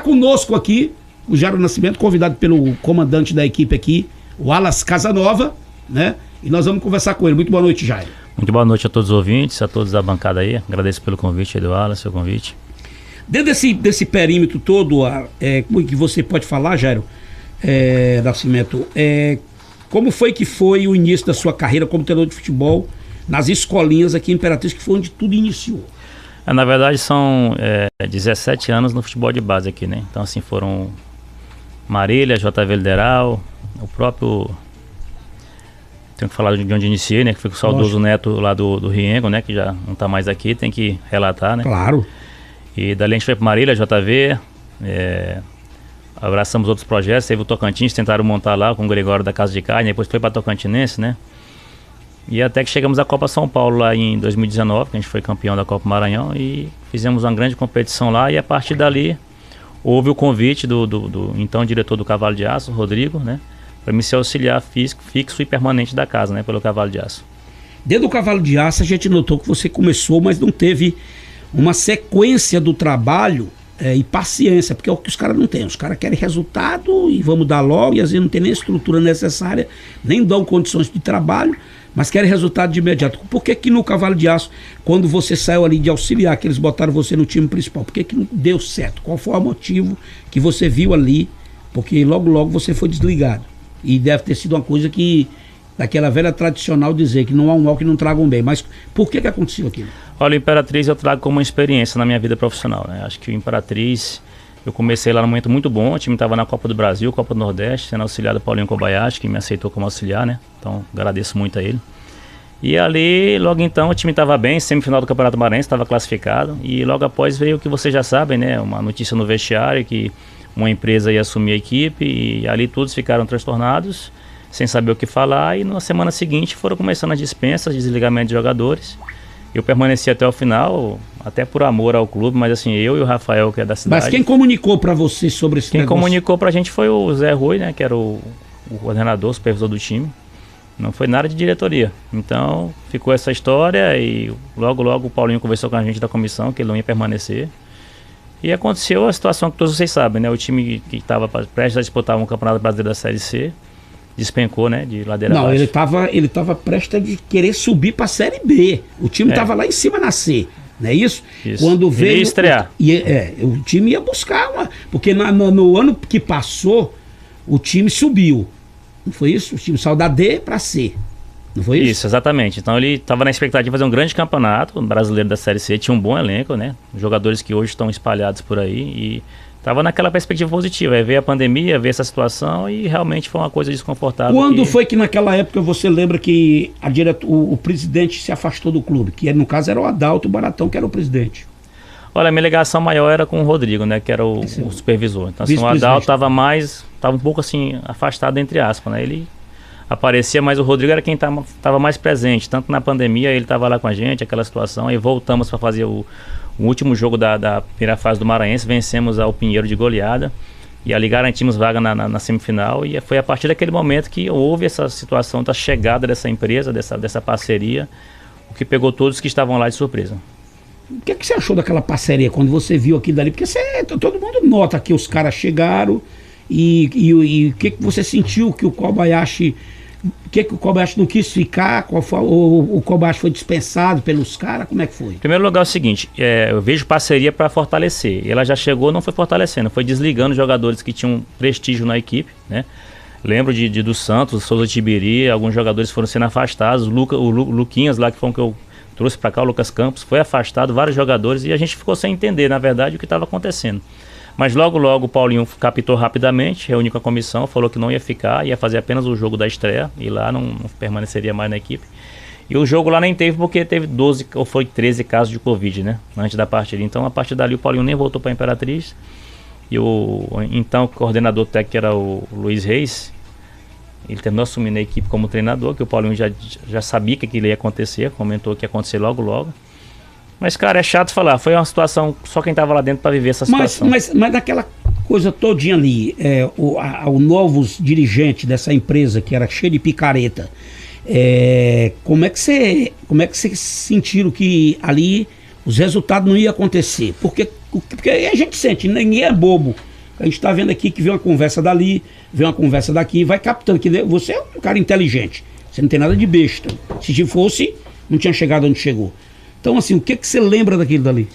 conosco aqui o Jairo Nascimento, convidado pelo comandante da equipe aqui, o Wallace Casanova, né? E nós vamos conversar com ele. Muito boa noite, Jairo. Muito boa noite a todos os ouvintes, a todos da bancada aí. Agradeço pelo convite aí do Wallace, seu convite. Dentro desse perímetro todo, como que você pode falar, Jairo Nascimento, como foi que foi o início da sua carreira como treinador de futebol nas escolinhas aqui em Imperatriz, que foi onde tudo iniciou? Na verdade são 17 anos no futebol de base aqui, né? Então assim, foram Marília, JV Lideral, o próprio... Tenho que falar de onde iniciei, né? Que foi com o saudoso Neto lá do Riengo, né? Que já não está mais aqui, tem que relatar, né? Claro. E dali a gente foi para Marília, JV, abraçamos outros projetos, teve o Tocantins, tentaram montar lá com o Gregório da Casa de Carne, depois foi para Tocantinense, né? E até que chegamos à Copa São Paulo lá em 2019, que a gente foi campeão da Copa Maranhão, e fizemos uma grande competição lá, e a partir dali houve o convite do então diretor do Cavalo de Aço, Rodrigo, né? Para me ser auxiliar fixo e permanente da casa, né? Pelo Cavalo de Aço. Dentro do Cavalo de Aço a gente notou que você começou, mas não teve uma sequência do trabalho e paciência, porque é o que os caras não têm. Os caras querem resultado e vamos dar logo, e às vezes não tem nem a estrutura necessária, nem dão condições de trabalho, mas querem resultado de imediato. Por que que no Cavalo de Aço, quando você saiu ali de auxiliar, que eles botaram você no time principal, por que que não deu certo? Qual foi o motivo que você viu ali? Porque logo você foi desligado. E deve ter sido uma coisa que, daquela velha tradicional dizer que não há um mal que não traga um bem. Mas por que aconteceu aquilo? Olha, o Imperatriz eu trago como uma experiência na minha vida profissional, né? Acho que o Imperatriz, eu comecei lá num momento muito bom, o time estava na Copa do Brasil, Copa do Nordeste, sendo auxiliado do Paulinho Kobayashi, que me aceitou como auxiliar, né? Então agradeço muito a ele. E ali, logo então, o time estava bem, semifinal do Campeonato Maranhense, estava classificado. E logo após veio o que vocês já sabem, né? Uma notícia no vestiário que uma empresa ia assumir a equipe, e ali todos ficaram transtornados, sem saber o que falar, e na semana seguinte foram começando as dispensas, desligamento de jogadores. Eu permaneci até o final, até por amor ao clube, mas assim, eu e o Rafael, que é da cidade... Mas quem comunicou para você sobre esse negócio? Quem comunicou pra gente foi o Zé Rui, né, que era o coordenador, o supervisor do time. Não foi nada de diretoria. Então, ficou essa história, e logo o Paulinho conversou com a gente da comissão, que ele não ia permanecer. E aconteceu a situação que todos vocês sabem, né? O time que estava prestes a disputar um Campeonato Brasileiro da Série C despencou, né? De ladeira abaixo. Não, ele tava prestes a querer subir para a Série B. O time estava lá em cima na C, não é isso? Quando veio, ele ia estrear. O time ia buscar porque no ano que passou, o time subiu. Não foi isso? O time saiu da D para C. Não foi isso? Isso, exatamente. Então ele estava na expectativa de fazer um grande campeonato brasileiro da Série C, tinha um bom elenco, né? Jogadores que hoje estão espalhados por aí, e estava naquela perspectiva positiva. Aí veio a pandemia, veio essa situação, e realmente foi uma coisa desconfortável. Quando foi que naquela época você lembra que o presidente se afastou do clube? Que no caso era o Adalto Baratão, que era o presidente. Olha, a minha ligação maior era com o Rodrigo, né? Que era o supervisor. Então assim, o Adalto estava um pouco assim, afastado, entre aspas, né? Ele aparecia, mas o Rodrigo era quem estava mais presente, tanto na pandemia, ele estava lá com a gente, aquela situação, aí voltamos para fazer o último jogo da primeira fase do Maranhense, vencemos ao Pinheiro de goleada, e ali garantimos vaga na semifinal, e foi a partir daquele momento que houve essa situação da chegada dessa empresa, dessa parceria, o que pegou todos que estavam lá de surpresa. O que você achou daquela parceria, quando você viu aquilo dali? Porque todo mundo nota que os caras chegaram, e o que você sentiu que o Kobayashi... o Kobayashi não quis ficar? O Kobayashi foi dispensado pelos caras? Como é que foi? Em primeiro lugar é o seguinte, eu vejo parceria para fortalecer. E ela já chegou, não foi fortalecendo, foi desligando jogadores que tinham prestígio na equipe, né? Lembro do Santos, Souza Tibiri, alguns jogadores foram sendo afastados. O Luquinhas lá, que foi o que eu trouxe para cá, o Lucas Campos, foi afastado, vários jogadores, e a gente ficou sem entender, na verdade, o que estava acontecendo. Mas logo o Paulinho captou rapidamente, reuniu com a comissão, falou que não ia ficar, ia fazer apenas o jogo da estreia, e lá não permaneceria mais na equipe. E o jogo lá nem teve, porque teve 12 ou foi 13 casos de Covid, né? Antes da partida. Então, a partir dali, o Paulinho nem voltou para a Imperatriz. E o então coordenador técnico, que era o Luiz Reis, ele terminou assumindo a equipe como treinador, que o Paulinho já sabia que aquilo ia acontecer, comentou que ia acontecer logo. Mas, cara, é chato falar, foi uma situação, só quem estava lá dentro para viver essa situação. Mas daquela coisa todinha ali, o novos dirigente dessa empresa, que era cheio de picareta, como é que você sentiram que ali os resultados não iam acontecer? Porque a gente sente, ninguém é bobo. A gente está vendo aqui que vem uma conversa dali, vem uma conversa daqui, vai captando. Que você é um cara inteligente, você não tem nada de besta. Se fosse, não tinha chegado onde chegou. Então, assim, o que você lembra daquilo dali?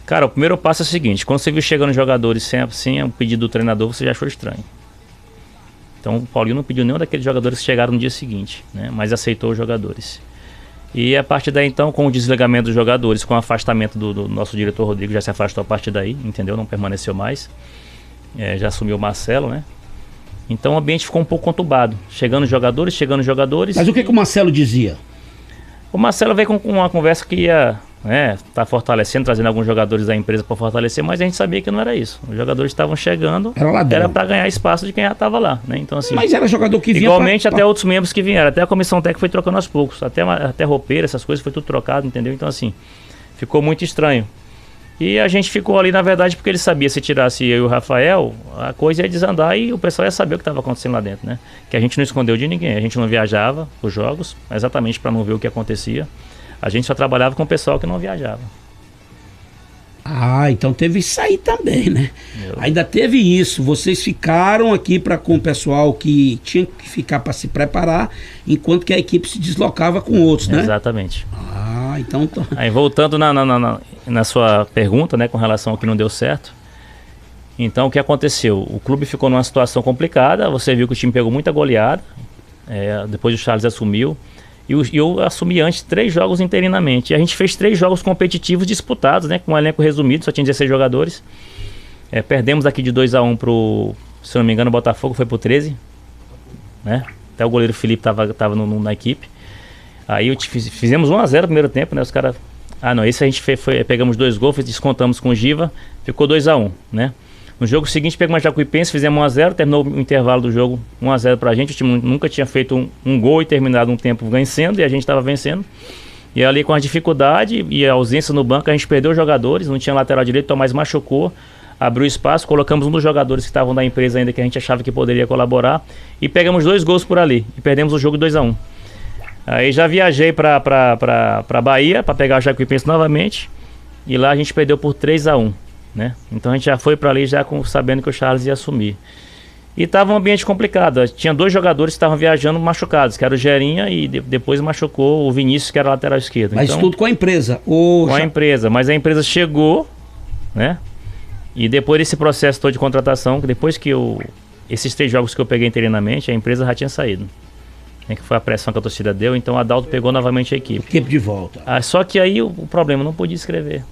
Cara, o primeiro passo é o seguinte: quando você viu chegando jogadores sem o pedido do treinador, você já achou estranho. Então, o Paulinho não pediu nenhum daqueles jogadores que chegaram no dia seguinte, né? Mas aceitou os jogadores. E a partir daí, então, com o desligamento dos jogadores, com o afastamento do nosso diretor Rodrigo, já se afastou a partir daí, entendeu? Não permaneceu mais. Já assumiu o Marcelo, né? Então o ambiente ficou um pouco conturbado. Chegando jogadores. Mas o que o Marcelo dizia? O Marcelo veio com uma conversa que ia tá fortalecendo, trazendo alguns jogadores da empresa para fortalecer, mas a gente sabia que não era isso. Os jogadores estavam chegando, era para ganhar espaço de quem já estava lá, né? Então, assim, mas era jogador que vinha igualmente até outros membros que vieram, até a comissão técnica foi trocando aos poucos, até roupeira, essas coisas foi tudo trocado, entendeu? Então, assim, ficou muito estranho. E a gente ficou ali, na verdade, porque ele sabia, se tirasse eu e o Rafael, a coisa ia desandar e o pessoal ia saber o que estava acontecendo lá dentro, né? Que a gente não escondeu de ninguém, a gente não viajava os jogos, exatamente para não ver o que acontecia. A gente só trabalhava com o pessoal que não viajava. Ah, então teve isso aí também, né? Ainda teve isso. Vocês ficaram aqui com o pessoal que tinha que ficar para se preparar, enquanto que a equipe se deslocava com outros, né? Exatamente. Ah, então... Aí voltando na sua pergunta, né, com relação ao que não deu certo. Então, o que aconteceu? O clube ficou numa situação complicada, você viu que o time pegou muita goleada, depois o Charles assumiu. E eu assumi antes 3 jogos interinamente. E a gente fez 3 jogos competitivos disputados, né? Com um elenco resumido, só tinha 16 jogadores. Perdemos aqui de 2-1 pro, se não me engano, o Botafogo foi pro 13. Né? Até o goleiro Felipe tava na equipe. Aí fizemos 1-0 no primeiro tempo, né? Os caras... Ah, não, esse a gente pegamos 2 gols, descontamos com o Giva, ficou 2-1, né? No jogo seguinte, pegamos a Jacuipense, fizemos 1-0, terminou o intervalo do jogo 1-0 pra gente. O time nunca tinha feito um gol e terminado um tempo vencendo, e a gente estava vencendo. E ali, com a dificuldade e a ausência no banco, a gente perdeu os jogadores, não tinha lateral direito, o Tomás machucou, abriu espaço, colocamos um dos jogadores que estavam da empresa ainda, que a gente achava que poderia colaborar, e pegamos 2 gols por ali, e perdemos o jogo 2-1. Aí já viajei pra Bahia, para pegar a Jacuipense novamente, e lá a gente perdeu por 3-1. Né? Então a gente já foi para ali sabendo que o Charles ia assumir. E estava um ambiente complicado. Tinha 2 jogadores que estavam viajando machucados, que era o Gerinha e depois machucou o Vinícius, que era lateral esquerdo. Mas então, tudo com a empresa? Com a empresa, mas a empresa chegou, né? E depois desse processo todo de contratação, depois que esses 3 jogos que eu peguei interinamente, a empresa já tinha saído. Que foi a pressão que a torcida deu, então o Adalto pegou novamente a equipe. Equipe de volta. Só que aí o problema, não podia escrever.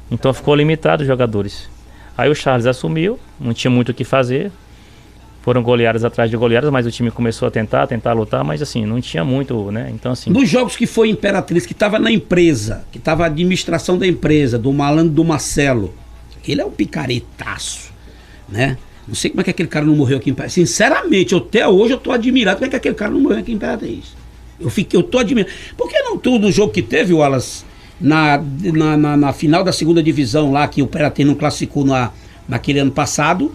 Então ficou limitado os jogadores. Aí o Charles assumiu, não tinha muito o que fazer. Foram goleadas atrás de goleadas, mas o time começou a tentar lutar, mas assim, não tinha muito, né? Então assim... Dos jogos que foi Imperatriz, que estava na empresa, que estava a administração da empresa, do malandro do Marcelo, ele é um picaretaço, né? Não sei como é que aquele cara não morreu aqui em Imperatriz. Sinceramente, até hoje eu tô admirado como é que aquele cara não morreu aqui em Imperatriz. Eu tô admirado. Por que não tudo o jogo que teve, Wallace? Na final da 2ª divisão lá, que o Imperatriz não classificou naquele ano passado,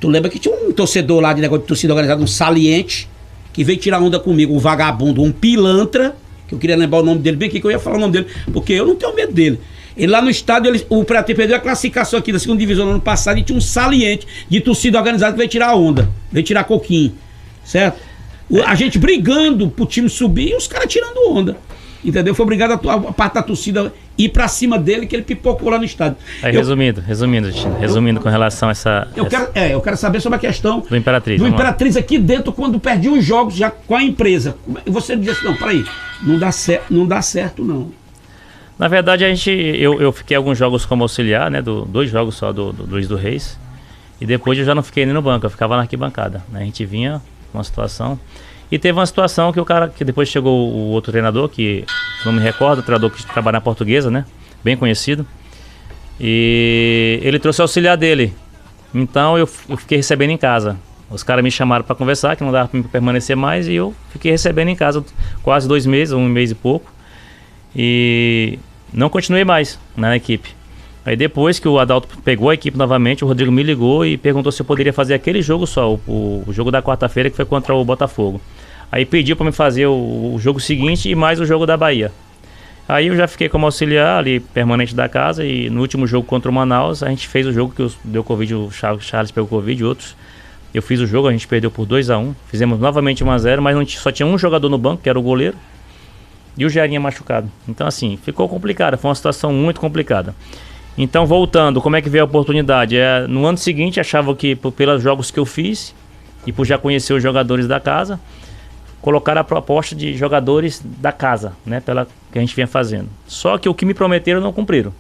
tu lembra que tinha um torcedor lá de negócio de torcida organizada, um saliente, que veio tirar onda comigo, um vagabundo, um pilantra, que eu queria lembrar o nome dele, bem que eu ia falar o nome dele, porque eu não tenho medo dele. Ele lá no estádio, o Imperatriz perdeu a classificação aqui da 2ª divisão no ano passado, e tinha um saliente de torcida organizada que veio tirar onda, veio tirar coquinho, certo? A gente brigando pro time subir e os caras tirando onda. Entendeu? Foi obrigado a parte da torcida ir pra cima dele, que ele pipocou lá no estádio. Aí, resumindo com relação a essa... Eu quero saber sobre a questão do Imperatriz. Do Imperatriz aqui dentro, quando perdia os jogos já com a empresa. E você disse assim, não, peraí, não dá certo não. Na verdade, eu fiquei alguns jogos como auxiliar, né? 2 jogos só do Luiz do Reis. E depois eu já não fiquei nem no banco, eu ficava na arquibancada, né? A gente vinha com uma situação... E teve uma situação que depois chegou o outro treinador, que não me recordo, o treinador que trabalha na Portuguesa, né? Bem conhecido. E ele trouxe o auxiliar dele. Então eu fiquei recebendo em casa. Os caras me chamaram para conversar, que não dava para permanecer mais, e eu fiquei recebendo em casa quase 2 meses, 1 mês e pouco. E não continuei mais na equipe. Aí depois que o Adalto pegou a equipe novamente, o Rodrigo me ligou e perguntou se eu poderia fazer aquele jogo só, o jogo da quarta-feira, que foi contra o Botafogo. Aí pediu para me fazer o jogo seguinte e mais o jogo da Bahia. Aí eu já fiquei como auxiliar ali, permanente da casa, e no último jogo contra o Manaus, a gente fez o jogo que deu Covid, o Charles pegou Covid e outros. Eu fiz o jogo, a gente perdeu por 2-1, fizemos novamente 1-0, mas só tinha um jogador no banco, que era o goleiro, e o Jairinha machucado. Então assim, ficou complicado, foi uma situação muito complicada. Então voltando, como é que veio a oportunidade? No ano seguinte, achava que pelos jogos que eu fiz, e por já conhecer os jogadores da casa, colocar a proposta de jogadores da casa, né, pela que a gente vinha fazendo. Só que o que me prometeram não cumpriram.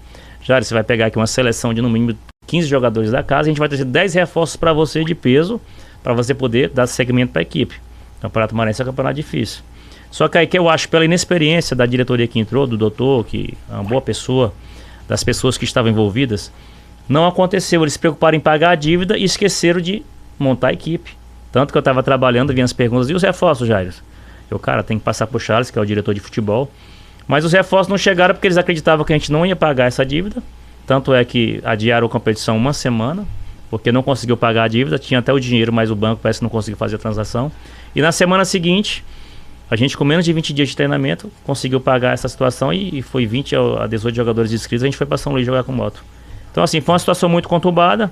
Já você vai pegar aqui uma seleção de no mínimo 15 jogadores da casa, a gente vai trazer 10 reforços para você de peso, para você poder dar segmento para a equipe. O Campeonato Maranhense é um campeonato difícil. Só que aí que eu acho, pela inexperiência da diretoria que entrou, do doutor, que é uma boa pessoa, das pessoas que estavam envolvidas, não aconteceu. Eles se preocuparam em pagar a dívida e esqueceram de montar a equipe. Tanto que eu estava trabalhando, vinha as perguntas, e os reforços, Jair? Eu, cara, tem que passar pro Charles, que é o diretor de futebol. Mas os reforços não chegaram porque eles acreditavam que a gente não ia pagar essa dívida. Tanto é que adiaram a competição uma semana, porque não conseguiu pagar a dívida, tinha até o dinheiro, mas o banco parece que não conseguiu fazer a transação. E na semana seguinte, a gente com menos de 20 dias de treinamento, conseguiu pagar essa situação e foi 20 a 18 jogadores inscritos, a gente foi para São Luís jogar com moto. Então assim, foi uma situação muito conturbada.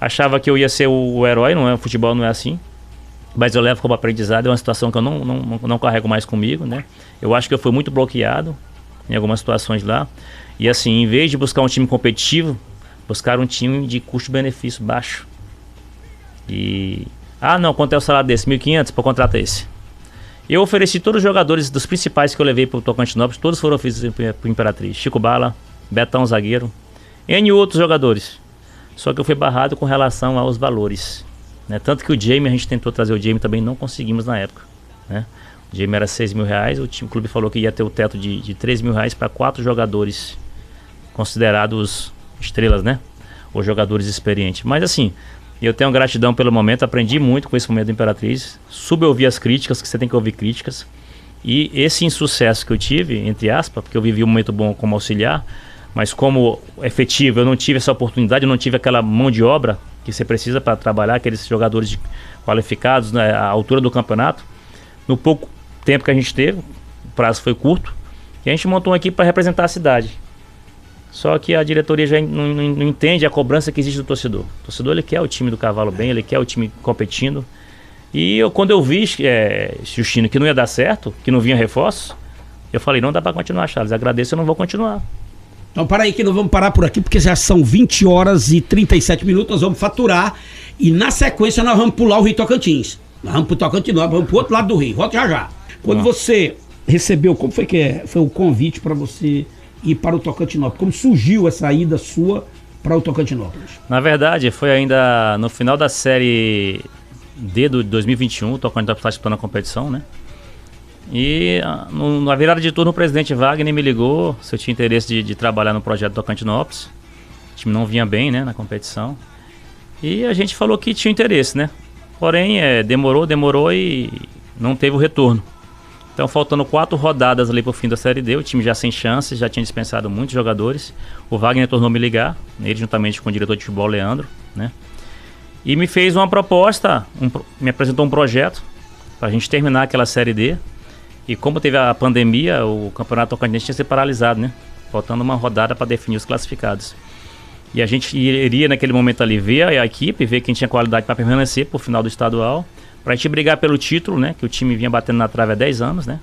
Achava que eu ia ser o herói, não é? O futebol não é assim. Mas eu levo como aprendizado, é uma situação que eu não carrego mais comigo, né? Eu acho que eu fui muito bloqueado em algumas situações lá. E assim, em vez de buscar um time competitivo, buscar um time de custo-benefício baixo. E... não, quanto é o salário desse? 1.500 para contratar esse. Eu ofereci todos os jogadores dos principais que eu levei para o Tocantinópolis, todos foram oferecidos para o Imperatriz. Chico Bala, Betão zagueiro, N outros jogadores. Só que eu fui barrado com relação aos valores, né? Tanto que o Jamie, a gente tentou trazer o Jamie também, não conseguimos na época, né? O Jamie era 6 mil reais, o clube falou que ia ter o teto de 3 mil reais para 4 jogadores considerados estrelas, né? Ou jogadores experientes. Mas assim, eu tenho gratidão pelo momento, aprendi muito com esse momento do Imperatriz, soube ouvir as críticas, que você tem que ouvir críticas. E esse insucesso que eu tive, entre aspas, porque eu vivi um momento bom como auxiliar, mas como efetivo eu não tive essa oportunidade, eu não tive aquela mão de obra que você precisa para trabalhar, aqueles jogadores qualificados, né, à altura do campeonato. No pouco tempo que a gente teve, o prazo foi curto, e a gente montou uma equipe para representar a cidade. Só que a diretoria já não entende a cobrança que existe do torcedor. O torcedor, ele quer o time do cavalo bem, ele quer o time competindo. E quando eu vi, Justino, que não ia dar certo, que não vinha reforço, eu falei, não dá para continuar, Charles, agradeço, eu não vou continuar. Então para aí que nós vamos parar por aqui, porque já são 20 horas e 37 minutos, nós vamos faturar e na sequência nós vamos pular o Rio Tocantins. Nós vamos pro Tocantinópolis, vamos pro outro lado do Rio, volta já. Quando você recebeu, como foi foi o convite para você ir para o Tocantinópolis? Como surgiu essa ida sua para o Tocantinópolis? Na verdade, foi ainda no final da Série D do 2021, o Tocantinópolis está disputando a competição, né? E na virada de turno o presidente Wagner me ligou se eu tinha interesse de trabalhar no projeto do Tocantinópolis. O time não vinha bem, né, na competição. E a gente falou que tinha interesse, né? Porém, demorou e não teve o retorno. Então, faltando 4 rodadas ali pro fim da Série D, o time já sem chances, já tinha dispensado muitos jogadores. O Wagner tornou me ligar, ele juntamente com o diretor de futebol, Leandro, né? E me fez uma proposta, me apresentou um projeto pra gente terminar aquela Série D. E como teve a pandemia, o Campeonato Tocantinense tinha sido paralisado, né? Faltando uma rodada para definir os classificados. E a gente iria naquele momento ali ver a equipe, ver quem tinha qualidade para permanecer pro final do estadual, pra gente brigar pelo título, né? Que o time vinha batendo na trave há 10 anos, né?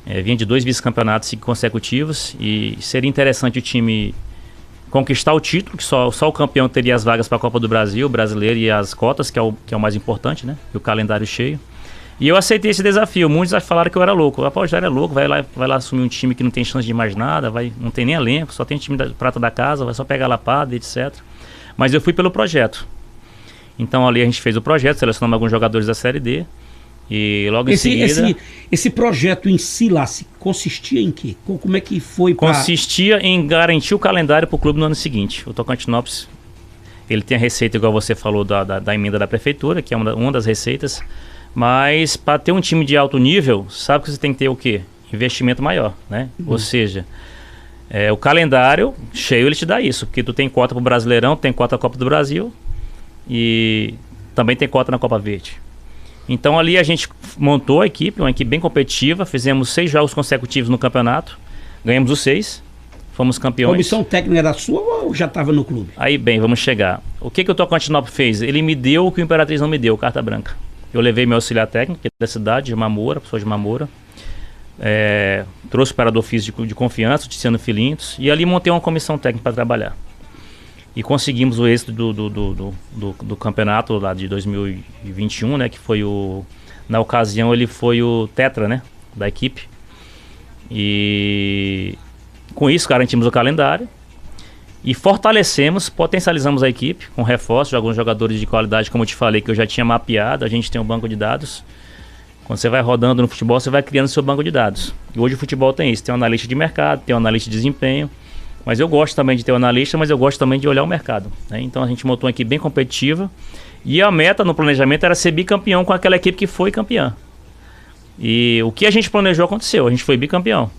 Vinha de 2 vice-campeonatos consecutivos e seria interessante o time conquistar o título, que só o campeão teria as vagas para a Copa do Brasil, o brasileiro e as cotas, que é o mais importante, né? E o calendário cheio. E eu aceitei esse desafio. Muitos falaram que eu era louco. O Jair é louco, vai lá assumir um time que não tem chance de mais nada, não tem nem elenco, só tem time da prata da casa, vai só pegar lapada, etc. Mas eu fui pelo projeto. Então ali a gente fez o projeto, selecionamos alguns jogadores da Série D. E logo em seguida... Esse projeto em si lá, consistia em quê? Como é que foi Consistia em garantir o calendário para o clube no ano seguinte. O Tocantinópolis, ele tem a receita, igual você falou, da emenda da prefeitura, que é uma das receitas. Mas para ter um time de alto nível, sabe que você tem que ter o quê? Investimento maior, né? Ou seja, o calendário cheio ele te dá isso, porque tu tem cota pro Brasileirão, tem cota na Copa do Brasil e também tem cota na Copa Verde. Então ali a gente montou a equipe, uma equipe bem competitiva, fizemos 6 jogos consecutivos no campeonato, Ganhamos os 6, fomos A campeões. comissão técnica era sua ou já estava no clube? Aí, bem, vamos chegar. O que o Tocantinópolis fez? Ele me deu o que o Imperatriz não me deu, carta branca. Eu levei meu auxiliar técnico, que é da cidade, de Mamora, professor de Mamora. Trouxe o operador físico de confiança, o Tiziano Filintos, e ali montei uma comissão técnica para trabalhar. E conseguimos o êxito do campeonato lá de 2021, né, que foi na ocasião ele foi o tetra, né, da equipe. E com isso garantimos o calendário e fortalecemos, potencializamos a equipe com reforços de alguns jogadores de qualidade, como eu te falei, que eu já tinha mapeado. A gente tem um banco de dados. Quando você vai rodando no futebol, você vai criando seu banco de dados. E hoje o futebol tem isso, tem um analista de mercado, tem um analista de desempenho. Mas eu gosto também de ter um analista, mas eu gosto também de olhar o mercado, né? Então a gente montou uma equipe bem competitiva. E a meta no planejamento era ser bicampeão com aquela equipe que foi campeã. E o que a gente planejou aconteceu, a gente foi bicampeão.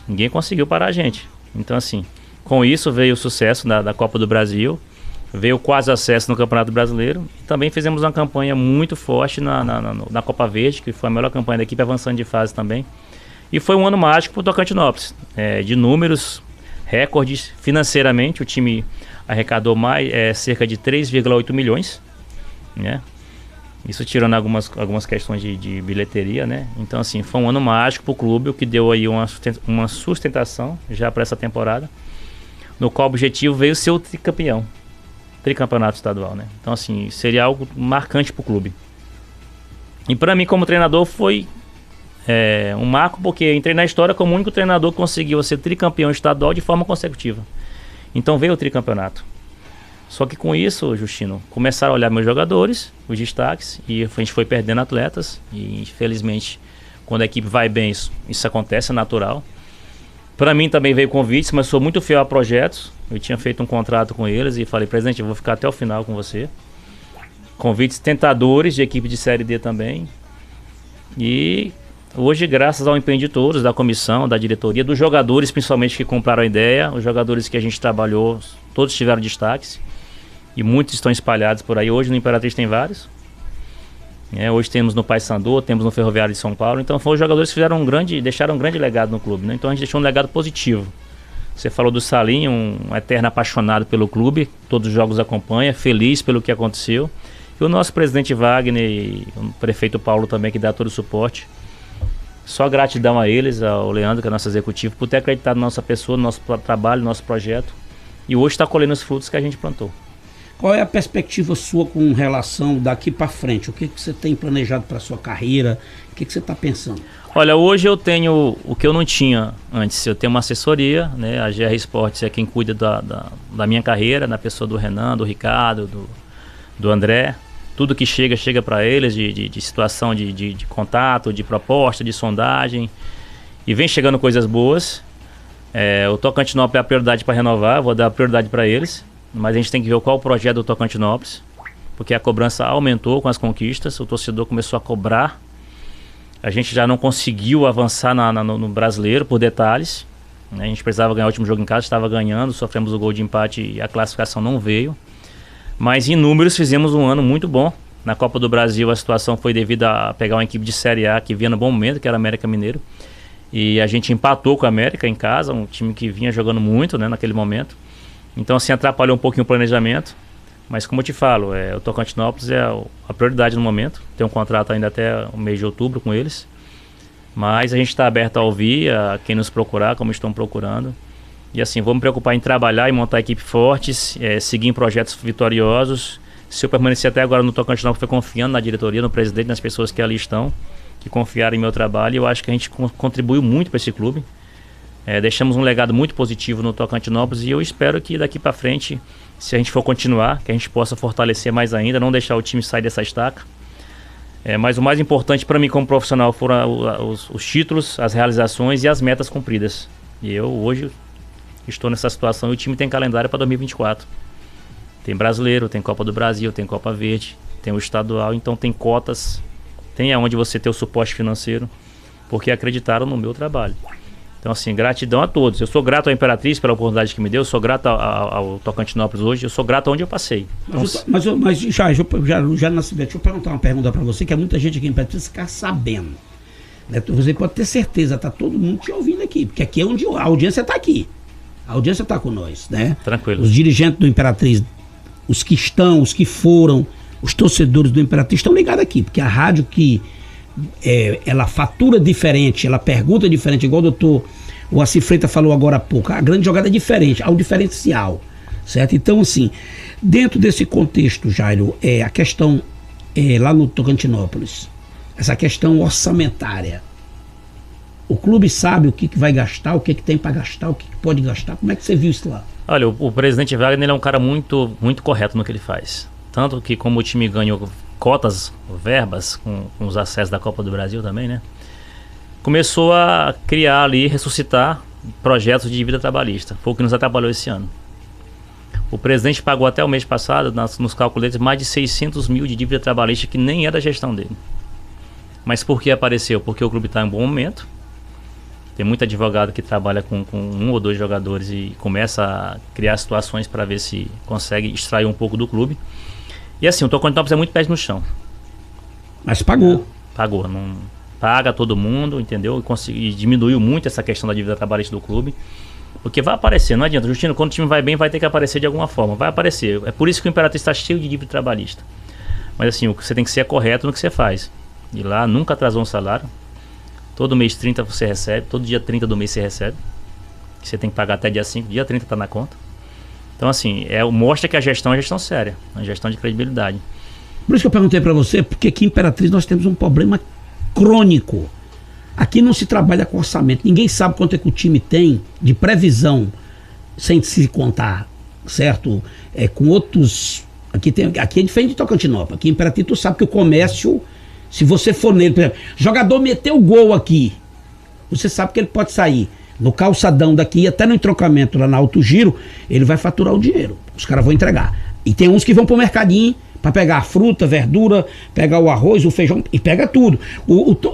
Ninguém conseguiu parar a gente. Então assim, com isso veio o sucesso da Copa do Brasil, veio o quase acesso no Campeonato Brasileiro. E também fizemos uma campanha muito forte na Copa Verde, que foi a melhor campanha da equipe, avançando de fase também. E foi um ano mágico para o Tocantinópolis, de números, recordes. Financeiramente o time arrecadou cerca de 3,8 milhões, né? Isso tirando algumas questões de bilheteria, né? Então assim, foi um ano mágico para o clube, o que deu aí uma sustentação já para essa temporada, no qual o objetivo veio ser o tricampeonato estadual, né? Então assim, seria algo marcante para o clube. E para mim como treinador foi um marco, porque entrei na história como o único treinador que conseguiu ser tricampeão estadual de forma consecutiva. Então veio o tricampeonato. Só que com isso, Justino, começaram a olhar meus jogadores, os destaques, e a gente foi perdendo atletas. E infelizmente, quando a equipe vai bem, isso acontece, é natural. Para mim também veio convites, mas sou muito fiel a projetos. Eu tinha feito um contrato com eles e falei, presidente, eu vou ficar até o final com você. Convites tentadores de equipe de Série D também. E hoje, graças ao empenho de todos, da comissão, da diretoria, dos jogadores principalmente que compraram a ideia, os jogadores que a gente trabalhou, todos tiveram destaques. E muitos estão espalhados por aí. Hoje no Imperatriz tem vários. Hoje temos no Paysandu, temos no Ferroviário de São Paulo. Então foram os jogadores que deixaram um grande legado no clube, né? Então a gente deixou um legado positivo. Você falou do Salinho, um eterno apaixonado pelo clube. Todos os jogos acompanha, feliz pelo que aconteceu. E o nosso presidente Wagner e o prefeito Paulo também, que dá todo o suporte. Só gratidão a eles, ao Leandro, que é nosso executivo, por ter acreditado na nossa pessoa, no nosso trabalho, no nosso projeto. E hoje está colhendo os frutos que a gente plantou. Qual é a perspectiva sua com relação daqui para frente? O que você tem planejado para sua carreira? O que você está pensando? Olha, hoje eu tenho o que eu não tinha antes. Eu tenho uma assessoria, né? A GR Esportes é quem cuida da minha carreira, na pessoa do Renan, do Ricardo, do André. Tudo que chega para eles de situação de contato, de proposta, de sondagem. E vem chegando coisas boas. O Tocantinópolis é a prioridade para renovar, vou dar a prioridade para eles. Mas a gente tem que ver qual o projeto do Tocantinópolis, porque a cobrança aumentou com as conquistas, o torcedor começou a cobrar. A gente já não conseguiu avançar no brasileiro por detalhes, né? A gente precisava ganhar o último jogo em casa, estava ganhando, sofremos o gol de empate e a classificação não veio. Mas em números fizemos um ano muito bom. Na Copa do Brasil a situação foi devido a pegar uma equipe de Série A que vinha no bom momento, que era o América Mineiro. E a gente empatou com a América em casa, um time que vinha jogando muito, né, naquele momento. Então assim atrapalhou um pouquinho o planejamento. Mas como eu te falo, o Tocantinópolis é a prioridade no momento. Tem um contrato ainda até o mês de outubro com eles. Mas a gente está aberto a ouvir, a quem nos procurar, como estão procurando. E assim, vou me preocupar em trabalhar e montar equipe fortes, seguir em projetos vitoriosos. Se eu permanecer até agora no Tocantinópolis, foi confiando na diretoria, no presidente, nas pessoas que ali estão, que confiaram em meu trabalho. E eu acho que a gente contribuiu muito para esse clube. Deixamos um legado muito positivo no Tocantinópolis e eu espero que daqui para frente, se a gente for continuar, que a gente possa fortalecer mais ainda, não deixar o time sair dessa estaca. Mas o mais importante para mim como profissional foram os títulos, as realizações e as metas cumpridas. E eu hoje estou nessa situação e o time tem calendário para 2024. Tem brasileiro, tem Copa do Brasil, tem Copa Verde, tem o estadual, então tem cotas, tem aonde você ter o suporte financeiro, porque acreditaram no meu trabalho. Então assim, gratidão a todos. Eu sou grato à Imperatriz pela oportunidade que me deu, eu sou grato ao Tocantinópolis hoje, eu sou grato aonde eu passei. Então, mas já na cidade, deixa eu perguntar uma pergunta para você, que é muita gente aqui em Imperatriz ficar sabendo. Né? Você pode ter certeza, tá todo mundo te ouvindo aqui, porque aqui é onde a audiência está aqui. A audiência está com nós, né? Tranquilo. Os dirigentes do Imperatriz, os que estão, os que foram, os torcedores do Imperatriz estão ligados aqui, porque a rádio que ela fatura diferente, ela pergunta diferente, igual o Assi Freitas falou agora há pouco, a grande jogada é diferente, há um diferencial, certo? Então, assim, dentro desse contexto, Jairo, a questão lá no Tocantinópolis, essa questão orçamentária, o clube sabe o que vai gastar, o que tem para gastar, o que pode gastar, como é que você viu isso lá? Olha, o presidente Wagner ele é um cara muito, muito correto no que ele faz, tanto que como o time ganhou cotas, verbas, com os acessos da Copa do Brasil também, né? Começou a criar ali, ressuscitar projetos de dívida trabalhista. Foi o que nos atrapalhou esse ano. O presidente pagou até o mês passado, nos cálculos deles, mais de 600 mil de dívida trabalhista que nem é da gestão dele. Mas por que apareceu? Porque o clube está em bom momento. Tem muito advogado que trabalha com um ou dois jogadores e começa a criar situações para ver se consegue extrair um pouco do clube. E assim, o Tocantinópolis é muito pés no chão. Mas pagou. Pagou, não paga todo mundo, entendeu? E diminuiu muito essa questão da dívida trabalhista do clube. Porque vai aparecer, não adianta. Justino, quando o time vai bem, vai ter que aparecer de alguma forma. Vai aparecer. É por isso que o Imperatriz está cheio de dívida trabalhista. Mas assim, o que você tem que ser correto no que você faz. E lá nunca atrasou um salário. Todo mês 30 você recebe, todo dia 30 do mês você recebe. Você tem que pagar até dia 5, dia 30 está na conta. Então assim, mostra que a gestão é gestão séria, uma gestão de credibilidade. Por isso que eu perguntei para você, porque aqui em Imperatriz nós temos um problema crônico. Aqui não se trabalha com orçamento, ninguém sabe quanto é que o time tem de previsão, sem se contar, certo? Com outros... Aqui é diferente de Tocantinópolis. Aqui em Imperatriz tu sabe que o comércio, se você for nele, por exemplo, jogador meteu o gol aqui, você sabe que ele pode sair no calçadão daqui, até no entrocamento lá na Alto Giro, ele vai faturar o dinheiro. Os caras vão entregar. E tem uns que vão pro mercadinho para pegar a fruta, verdura, pegar o arroz, o feijão e pega tudo.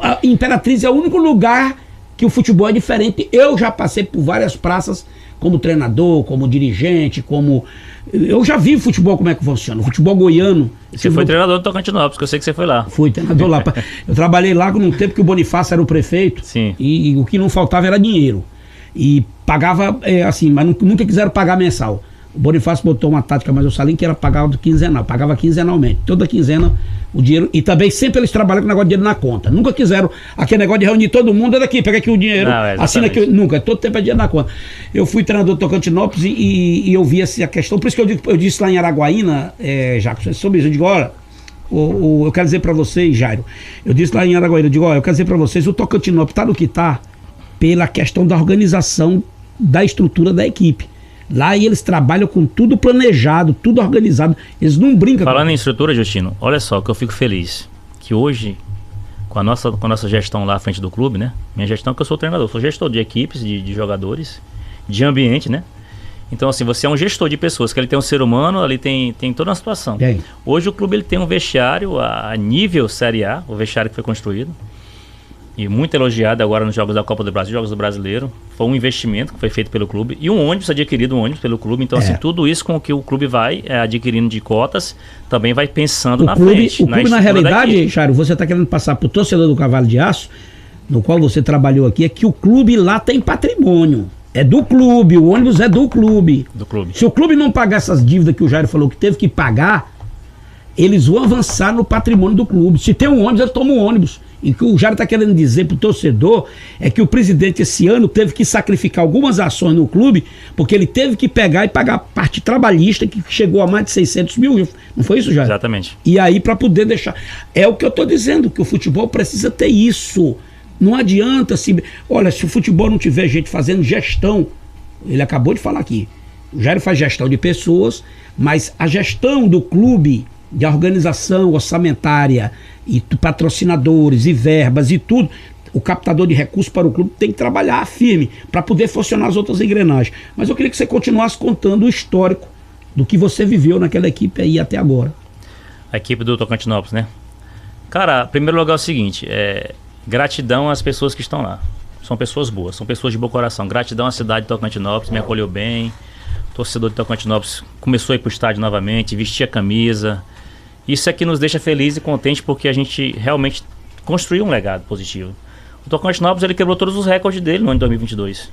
A Imperatriz é o único lugar que o futebol é diferente. Eu já passei por várias praças como treinador, como dirigente, eu já vi o futebol como é que funciona. O futebol goiano. Você foi treinador do Tocantinópolis, que eu sei que você foi lá. Fui treinador lá. Eu trabalhei lá num tempo que o Bonifácio era o prefeito. Sim. E o que não faltava era dinheiro. E pagava assim, mas nunca quiseram pagar mensal. O Bonifácio botou uma tática, mas o Salim que era pagado quinzenal, pagava quinzenalmente. Toda quinzena o dinheiro. E também sempre eles trabalham com negócio de dinheiro na conta. Nunca quiseram aquele negócio de reunir todo mundo, é daqui, pega aqui o dinheiro, assina aqui. Nunca, todo tempo é dinheiro na conta. Eu fui treinador do Tocantinópolis e eu vi a questão. Por isso que eu disse lá em Araguaína, Jacques, sobre isso. Eu digo, olha, eu quero dizer para vocês, Jairo. Eu disse lá em Araguaína, eu digo, olha, eu quero dizer para vocês, o Tocantinópolis está no que está pela questão da organização da estrutura da equipe. Lá eles trabalham com tudo planejado, tudo organizado. Eles não brincam. Falando em estrutura, Justino, olha só que eu fico feliz que hoje, com a nossa gestão lá à frente do clube, né? Minha gestão é que eu sou treinador, sou gestor de equipes, de jogadores, de ambiente, né? Então assim, você é um gestor de pessoas, que ele tem um ser humano, ali tem toda uma situação. Hoje o clube ele tem um vestiário a nível Série A, o vestiário que foi construído. E muito elogiado agora nos Jogos da Copa do Brasil, Jogos do Brasileiro. Foi um investimento que foi feito pelo clube. E um ônibus, adquirido um ônibus pelo clube. Então, assim, tudo isso com o que o clube vai adquirindo de cotas, também vai pensando na frente. O clube, na realidade, Jairo, você está querendo passar para o torcedor do Cavalo de Aço, no qual você trabalhou aqui, é que o clube lá tem patrimônio. É do clube, o ônibus é do clube. Do clube. Se o clube não pagar essas dívidas que o Jairo falou que teve que pagar, eles vão avançar no patrimônio do clube. Se tem um ônibus, ele toma um ônibus. E o que o Jairo está querendo dizer para o torcedor é que o presidente esse ano teve que sacrificar algumas ações no clube, porque ele teve que pegar e pagar a parte trabalhista, que chegou a mais de 600 mil. Não foi isso, Jairo? Exatamente. E aí, para poder deixar... É o que eu estou dizendo, que o futebol precisa ter isso. Não adianta se... Olha, se o futebol não tiver gente fazendo gestão, ele acabou de falar aqui, o Jairo faz gestão de pessoas, mas a gestão do clube, de organização orçamentária e patrocinadores e verbas e tudo, o captador de recursos para o clube tem que trabalhar firme para poder funcionar as outras engrenagens. Mas eu queria que você continuasse contando o histórico do que você viveu naquela equipe aí até agora. A equipe do Tocantinópolis, né? Cara, em primeiro lugar é o seguinte, gratidão às pessoas que estão lá. São pessoas boas, são pessoas de bom coração. Gratidão à cidade de Tocantinópolis, me acolheu bem. O torcedor de Tocantinópolis começou a ir para o estádio novamente, vestia a camisa. Isso aqui nos deixa feliz e contente porque a gente realmente construiu um legado positivo. O Tocantinópolis, ele quebrou todos os recordes dele no ano de 2022.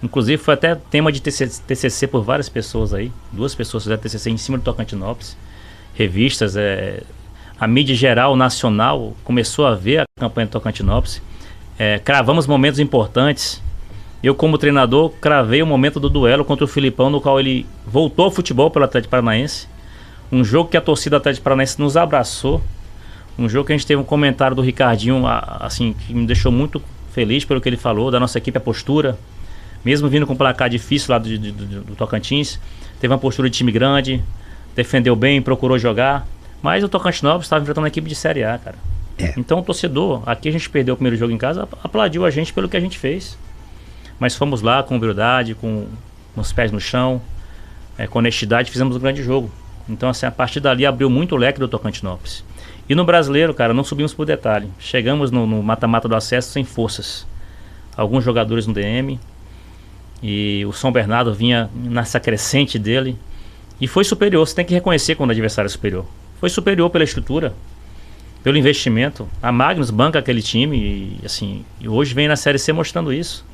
Inclusive foi até tema de TCC por várias pessoas aí. 2 pessoas fizeram TCC em cima do Tocantinópolis. Revistas, a mídia geral, nacional, começou a ver a campanha do Tocantinópolis. Cravamos momentos importantes. Eu, como treinador, cravei o momento do duelo contra o Filipão, no qual ele voltou ao futebol pelo Atlético Paranaense. Um jogo que a torcida do Atlético Paranaense nos abraçou. Um jogo que a gente teve um comentário do Ricardinho, assim, que me deixou muito feliz pelo que ele falou, da nossa equipe, a postura. Mesmo vindo com um placar difícil lá do Tocantins, teve uma postura de time grande, defendeu bem, procurou jogar. Mas o Tocantinópolis estava enfrentando uma equipe de Série A, cara. Então o torcedor, aqui a gente perdeu o primeiro jogo em casa, aplaudiu a gente pelo que a gente fez. Mas fomos lá com humildade, com os pés no chão, com honestidade, fizemos um grande jogo. Então, assim, a partir dali abriu muito o leque do Tocantinópolis. E no Brasileiro, cara, não subimos por detalhe. Chegamos no mata-mata do acesso sem forças. Alguns jogadores no DM. E o São Bernardo vinha nessa crescente dele. E foi superior. Você tem que reconhecer quando o adversário é superior. Foi superior pela estrutura, pelo investimento. A Magnus banca aquele time. E, assim, e hoje vem na Série C mostrando isso.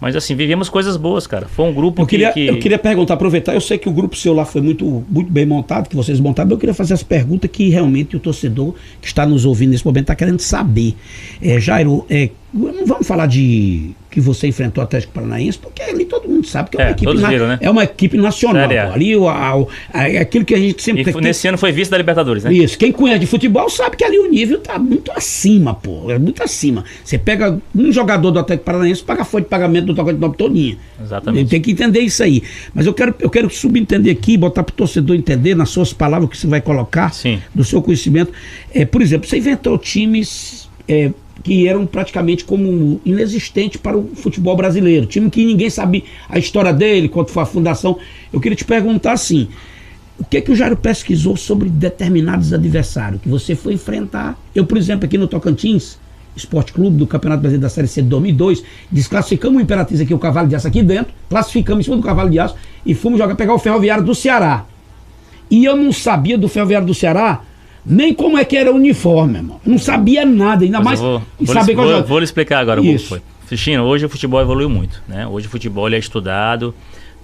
Mas assim, vivemos coisas boas, cara. Foi um grupo que... Eu queria perguntar, aproveitar, eu sei que o grupo seu lá foi muito bem montado, que vocês montaram, mas eu queria fazer as perguntas que realmente o torcedor que está nos ouvindo nesse momento está querendo saber. Jairo, não vamos falar de que você enfrentou o Atlético Paranaense, porque ali todo mundo sabe que é uma equipe, viram, né? É uma equipe nacional. Ali aquilo que a gente sempre... E nesse ano foi vice da Libertadores, né? Isso. Quem conhece de futebol sabe que ali o nível tá muito acima, pô. É muito acima. Você pega um jogador do Atlético Paranaense, paga a folha de pagamento do Tocantinópolis todinha. Exatamente. Tem que entender isso aí. Mas eu quero subentender aqui, botar pro torcedor entender nas suas palavras que você vai colocar, sim, do seu conhecimento. Por exemplo, você inventou times... que eram praticamente como inexistentes para o futebol brasileiro. Time que ninguém sabe a história dele, quanto foi a fundação. Eu queria te perguntar assim, o que o Jairo pesquisou sobre determinados adversários que você foi enfrentar? Eu, por exemplo, aqui no Tocantins, Esporte Clube do Campeonato Brasileiro da Série C de 2002, desclassificamos o Imperatriz aqui, o Cavalo de Aço aqui dentro, classificamos em cima do Cavalo de Aço e fomos pegar o Ferroviário do Ceará. E eu não sabia do Ferroviário do Ceará nem como é que era o uniforme, irmão. Não sabia nada, ainda mais... Vou lhe explicar agora como foi. Chino, hoje o futebol evoluiu muito, né? Hoje o futebol ele é estudado,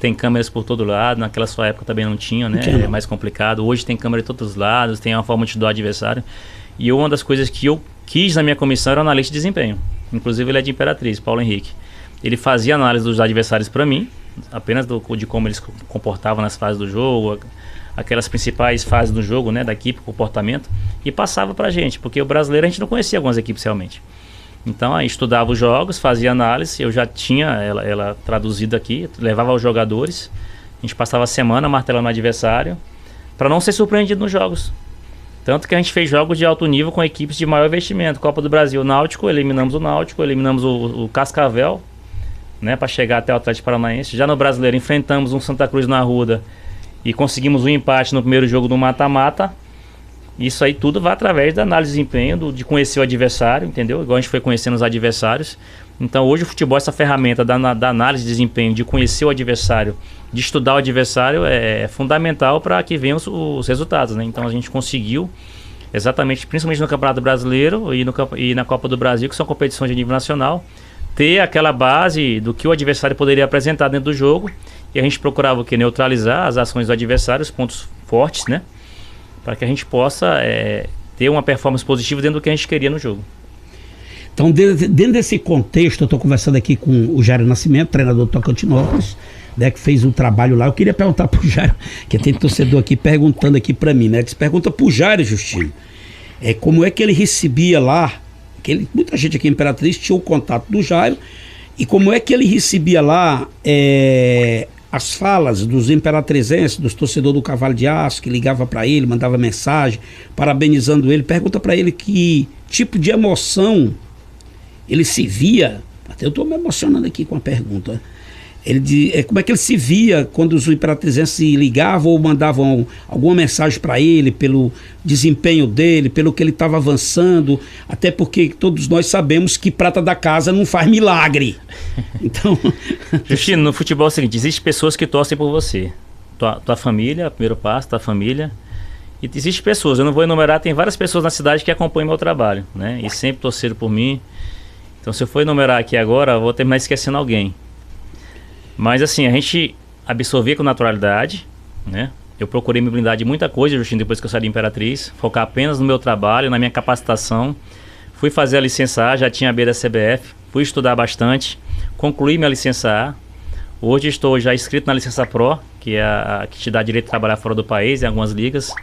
tem câmeras por todo lado, naquela sua época também não tinha, né? É mais complicado. Hoje tem câmera de todos os lados, tem uma forma de estudar o adversário. E uma das coisas que eu quis na minha comissão era o analista de desempenho. Inclusive ele é de Imperatriz, Paulo Henrique. Ele fazia análise dos adversários para mim, apenas de como eles comportavam nas fases do jogo, aquelas principais fases do jogo, né, da equipe, comportamento, e passava pra gente, porque o brasileiro a gente não conhecia algumas equipes realmente. Então, aí estudava os jogos, fazia análise, eu já tinha ela traduzida aqui, levava aos jogadores, a gente passava a semana martelando o adversário, para não ser surpreendido nos jogos. Tanto que a gente fez jogos de alto nível com equipes de maior investimento. Copa do Brasil, Náutico, eliminamos o Náutico, eliminamos o Cascavel, né, para chegar até o Atlético Paranaense. Já no brasileiro, enfrentamos um Santa Cruz na Arruda, e conseguimos um empate no primeiro jogo do mata-mata. Isso aí tudo vai através da análise de desempenho, de conhecer o adversário, entendeu? Igual a gente foi conhecendo os adversários. Então hoje o futebol, essa ferramenta da análise de desempenho, de conhecer o adversário, de estudar o adversário, é fundamental para que venham os resultados, né? Então a gente conseguiu, exatamente, principalmente no Campeonato Brasileiro e na Copa do Brasil, que são competições de nível nacional, ter aquela base do que o adversário poderia apresentar dentro do jogo. E a gente procurava o quê? Neutralizar as ações do adversário, os pontos fortes, né? Para que a gente possa ter uma performance positiva dentro do que a gente queria no jogo. Então, dentro desse contexto, eu estou conversando aqui com o Jairo Nascimento, treinador do Tocantinópolis, né, que fez um trabalho lá. Eu queria perguntar para o Jairo, que tem torcedor aqui perguntando aqui para mim, né? Que se pergunta para o Jairo, Justino, como é que ele recebia lá, muita gente aqui em Imperatriz tinha o contato do Jairo, e como é que ele recebia lá as falas dos imperatrizenses, dos torcedores do Cavalo de Aço, que ligava para ele, mandava mensagem, parabenizando ele. Pergunta para ele que tipo de emoção ele se via. Até eu estou me emocionando aqui com a pergunta. Como é que ele se via quando os imperatrizenses ligavam ou mandavam alguma mensagem para ele pelo desempenho dele, pelo que ele estava avançando, até porque todos nós sabemos que prata da casa não faz milagre. Então, Justino, no futebol é o seguinte, existem pessoas que torcem por você, tua família, primeiro passo, tua família, e existem pessoas, eu não vou enumerar, tem várias pessoas na cidade que acompanham meu trabalho, né, e sempre torceram por mim. Então, se eu for enumerar aqui agora, eu vou terminar esquecendo alguém. Mas, assim, a gente absorvia com naturalidade, né? Eu procurei me blindar de muita coisa, Justino, depois que eu saí da Imperatriz. Focar apenas no meu trabalho, na minha capacitação. Fui fazer a licença A, já tinha a B da CBF. Fui estudar bastante. Concluí minha licença A. Hoje estou já inscrito na licença Pro, que é a que te dá direito de trabalhar fora do país, em algumas ligas.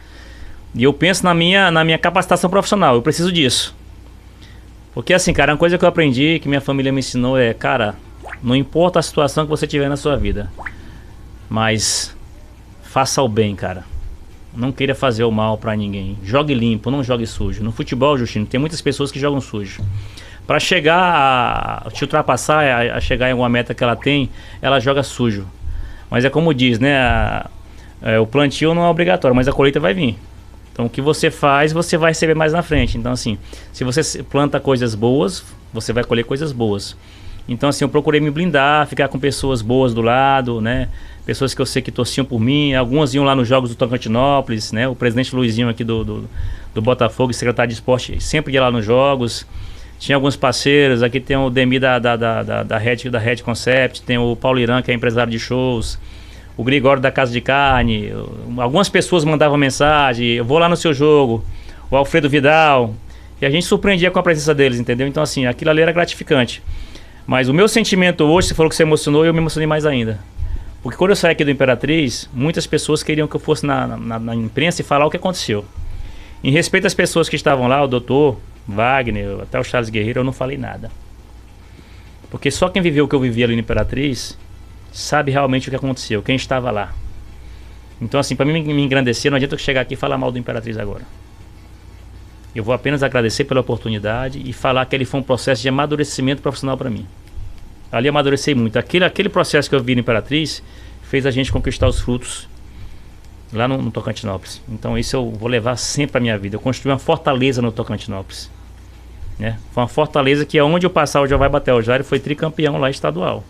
E eu penso na minha capacitação profissional. Eu preciso disso. Porque, assim, cara, uma coisa que eu aprendi, que minha família me ensinou é, cara, não importa a situação que você tiver na sua vida, mas faça o bem, cara. Não queira fazer o mal pra ninguém. Jogue limpo, não jogue sujo. No futebol, Justino, tem muitas pessoas que jogam sujo. Pra chegar a te ultrapassar, a chegar em alguma meta que ela tem, ela joga sujo. Mas é como diz, né? O plantio não é obrigatório, mas a colheita vai vir. Então o que você faz, você vai receber mais na frente. Então, assim, se você planta coisas boas, você vai colher coisas boas. Então, assim, eu procurei me blindar, ficar com pessoas boas do lado, né? Pessoas que eu sei que torciam por mim. Algumas iam lá nos jogos do Tocantinópolis, né? O presidente Luizinho aqui do Botafogo, secretário de esporte, sempre ia lá nos jogos. Tinha alguns parceiros, aqui tem o Demi da Red Concept, tem o Paulo Irã, que é empresário de shows, o Grigório da Casa de Carne. Algumas pessoas mandavam mensagem, eu vou lá no seu jogo, o Alfredo Vidal, e a gente surpreendia com a presença deles, entendeu? Então, assim, aquilo ali era gratificante. Mas o meu sentimento hoje, você falou que você emocionou, eu me emocionei mais ainda. Porque quando eu saí aqui do Imperatriz, muitas pessoas queriam que eu fosse na imprensa e falar o que aconteceu. Em respeito às pessoas que estavam lá, o doutor Wagner, até o Charles Guerreiro, eu não falei nada. Porque só quem viveu o que eu vivi ali no Imperatriz sabe realmente o que aconteceu, quem estava lá. Então, assim, para mim me engrandecer, não adianta eu chegar aqui e falar mal do Imperatriz agora. Eu vou apenas agradecer pela oportunidade e falar que ele foi um processo de amadurecimento profissional para mim. Ali amadureci muito. Aquele processo que eu vi no Imperatriz fez a gente conquistar os frutos lá no Tocantinópolis. Então isso eu vou levar sempre para minha vida. Eu construí uma fortaleza no Tocantinópolis, né? Foi uma fortaleza que aonde eu passar o Jeová Batel Jairo foi tricampeão lá estadual.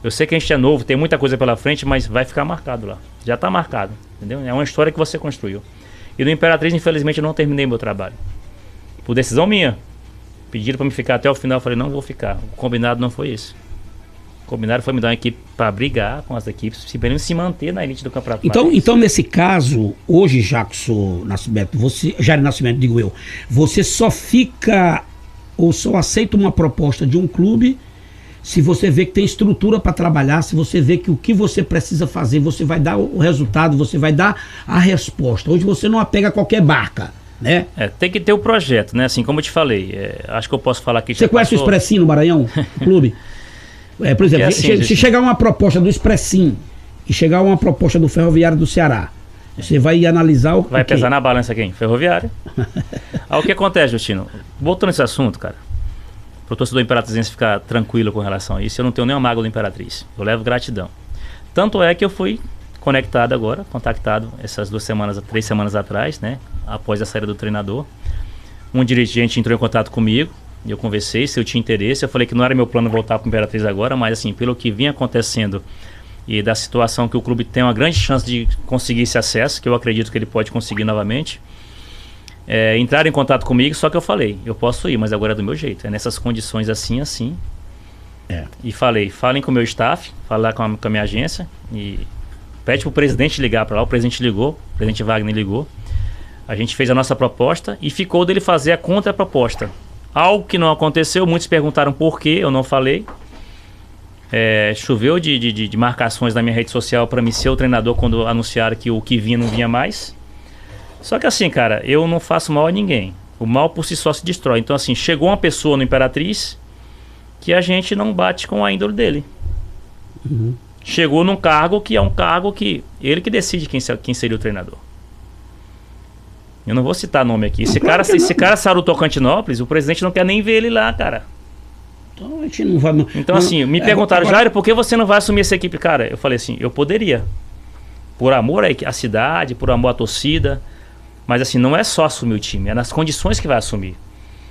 Eu sei que a gente é novo, tem muita coisa pela frente, mas vai ficar marcado lá. Já está marcado, entendeu? É uma história que você construiu. E no Imperatriz, infelizmente, eu não terminei meu trabalho. Por decisão minha. Pediram para me ficar até o final, eu falei, não vou ficar. O combinado não foi isso. O combinado foi me dar uma equipe para brigar com as equipes, se manter na elite do campeonato. Então, nesse caso, hoje, Jackson Nascimento, Jair Nascimento, digo eu, você só fica ou só aceita uma proposta de um clube se você vê que tem estrutura para trabalhar, se você vê que o que você precisa fazer, você vai dar o resultado, você vai dar a resposta. Hoje você não apega a qualquer barca, né? Tem que ter o projeto, né? Assim, como eu te falei, acho que eu posso falar que você conhece o Expressinho no Maranhão, clube? Por exemplo, assim, se chegar uma proposta do Expressinho e chegar uma proposta do Ferroviário do Ceará, você vai analisar o vai pesar na balança quem? Ferroviário. O que acontece, Justino? Voltando nesse assunto, cara, para o torcedor imperatrizense ficar tranquilo com relação a isso, eu não tenho nenhuma mágoa do Imperatriz. Eu levo gratidão. Tanto é que eu fui conectado agora, contactado essas 3 semanas atrás, né? Após a saída do treinador. Um dirigente entrou em contato comigo. Eu conversei se eu tinha interesse. Eu falei que não era meu plano voltar para o Imperatriz agora, mas assim, pelo que vinha acontecendo e da situação que o clube tem uma grande chance de conseguir esse acesso, que eu acredito que ele pode conseguir novamente, entraram em contato comigo, só que eu falei, eu posso ir, mas agora é do meu jeito, é nessas condições assim. E falem com o meu staff, falar com a minha agência e pede para o presidente ligar para lá. O presidente ligou, o presidente Wagner ligou. A gente fez a nossa proposta e ficou dele fazer a contraproposta. Algo que não aconteceu, muitos perguntaram por que eu não falei. Choveu de marcações na minha rede social para me ser o treinador quando anunciaram que o que vinha não vinha mais. Só que assim, cara, eu não faço mal a ninguém. O mal por si só se destrói. Então assim, chegou uma pessoa no Imperatriz que a gente não bate com a índole dele. Uhum. Chegou num cargo que é um cargo que ele que decide quem seria o treinador. Eu não vou citar nome aqui. Esse cara saiu do Tocantinópolis, o presidente não quer nem ver ele lá, cara. Então a gente não vai... Então assim, me perguntaram, Jair, por que você não vai assumir essa equipe? Cara, eu falei assim, eu poderia. Por amor à cidade, por amor à torcida. Mas assim, não é só assumir o time, é nas condições que vai assumir.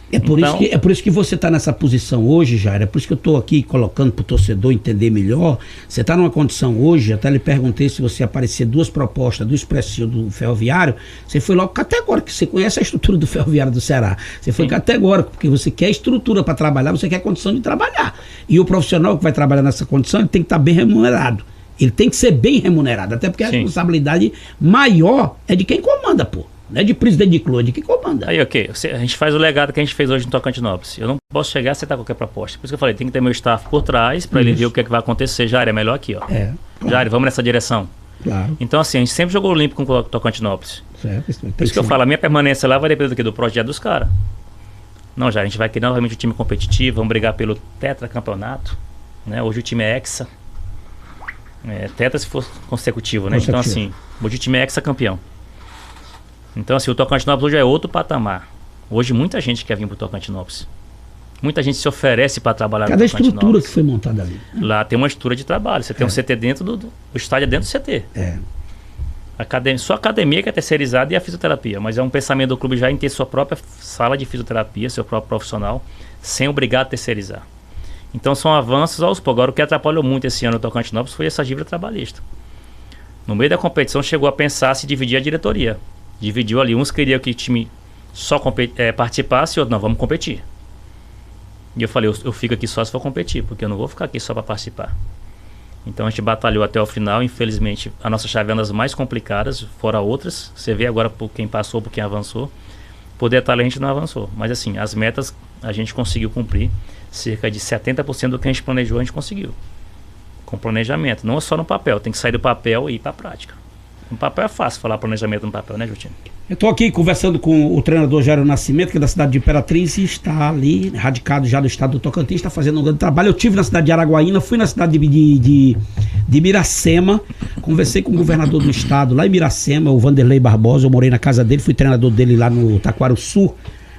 É por isso que você está nessa posição hoje, Jair. É por isso que eu estou aqui colocando para o torcedor entender melhor. Você está numa condição hoje, até lhe perguntei se você aparecer 2 propostas do Expressinho do Ferroviário, você foi logo categórico, você conhece a estrutura do Ferroviário do Ceará. Você foi categórico, porque você quer estrutura para trabalhar, você quer condição de trabalhar. E o profissional que vai trabalhar nessa condição, ele tem que estar bem remunerado. Ele tem que ser bem remunerado, até porque a responsabilidade maior é de quem comanda, pô. Não é de presidente de clube, é de quem comanda. Aí, ok. A gente faz o legado que a gente fez hoje no Tocantinópolis. Eu não posso chegar a aceitar qualquer proposta. Por isso que eu falei, tem que ter meu staff por trás para ele ver o que é que vai acontecer. Jair, é melhor aqui, ó. Claro. Jair, vamos nessa direção. Claro. Então, assim, a gente sempre jogou limpo com o Tocantinópolis. Certo. Por isso que eu falo, a minha permanência lá vai depender do quê? Do projeto dos caras. Não, Jair, a gente vai criar novamente um time competitivo, vamos brigar pelo tetracampeonato, né? Hoje o time é hexa. Tetra se for consecutivo, né? Então, assim, hoje o time é hexa-campeão. Então, assim, o Tocantinópolis hoje é outro patamar. Hoje muita gente quer vir pro Tocantinópolis. Muita gente se oferece para trabalhar no Tocantinópolis. Cada estrutura que foi montada ali. Lá tem uma estrutura de trabalho. Você tem um CT dentro do estádio, é dentro do CT. Só a academia que é terceirizada e a fisioterapia. Mas é um pensamento do clube já em ter sua própria sala de fisioterapia, seu próprio profissional, sem obrigar a terceirizar. Então são avanços aos poucos. Agora o que atrapalhou muito esse ano no Tocantinópolis foi essa dívida trabalhista. No meio da competição chegou a pensar se dividir a diretoria. Dividiu ali, uns queriam que o time só participasse e outros, não, vamos competir. E eu falei, eu fico aqui só se for competir, porque eu não vou ficar aqui só para participar. Então a gente batalhou até o final, infelizmente a nossa chave é uma das mais complicadas, fora outras. Você vê agora por quem passou, por quem avançou. Por detalhe a gente não avançou, mas assim, as metas a gente conseguiu cumprir. Cerca de 70% do que a gente planejou a gente conseguiu. Com planejamento, não só no papel, tem que sair do papel e ir para a prática. No papel é fácil falar planejamento no papel, né, Jutinho? Eu estou aqui conversando com o treinador Jairo Nascimento, que é da cidade de Imperatriz, e está ali, radicado já do estado do Tocantins, está fazendo um grande trabalho. Eu estive na cidade de Araguaína, fui na cidade de Miracema, conversei com o governador do estado, lá em Miracema, o Vanderlei Barbosa, eu morei na casa dele, fui treinador dele lá no Taquaruçu,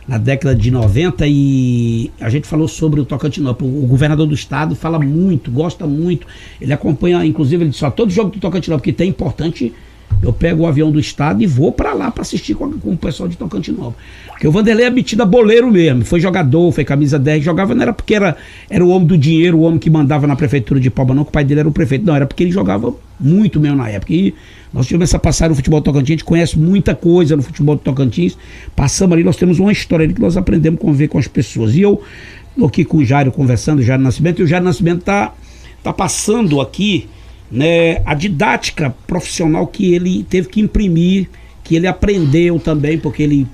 na década de 90, e a gente falou sobre o Tocantinópolis. O governador do estado fala muito, gosta muito, ele acompanha, inclusive ele disse, todo jogo do Tocantinópolis que tem importante, eu pego o avião do estado e vou para lá para assistir com o pessoal de Tocantinópolis. Porque o Vanderlei é metido a boleiro mesmo, foi jogador, foi camisa 10, jogava não era porque era o homem do dinheiro, o homem que mandava na prefeitura de Palma, não, que o pai dele era o prefeito, não, era porque ele jogava muito mesmo na época. E nós tivemos essa passagem no futebol do Tocantins, a gente conhece muita coisa no futebol do Tocantins, passamos ali, nós temos uma história ali que nós aprendemos a conviver com as pessoas. E eu estou aqui com o Jairo conversando, o Jairo Nascimento, e o Jairo Nascimento tá passando aqui, né, a didática profissional que ele teve que imprimir, que ele aprendeu também, porque ele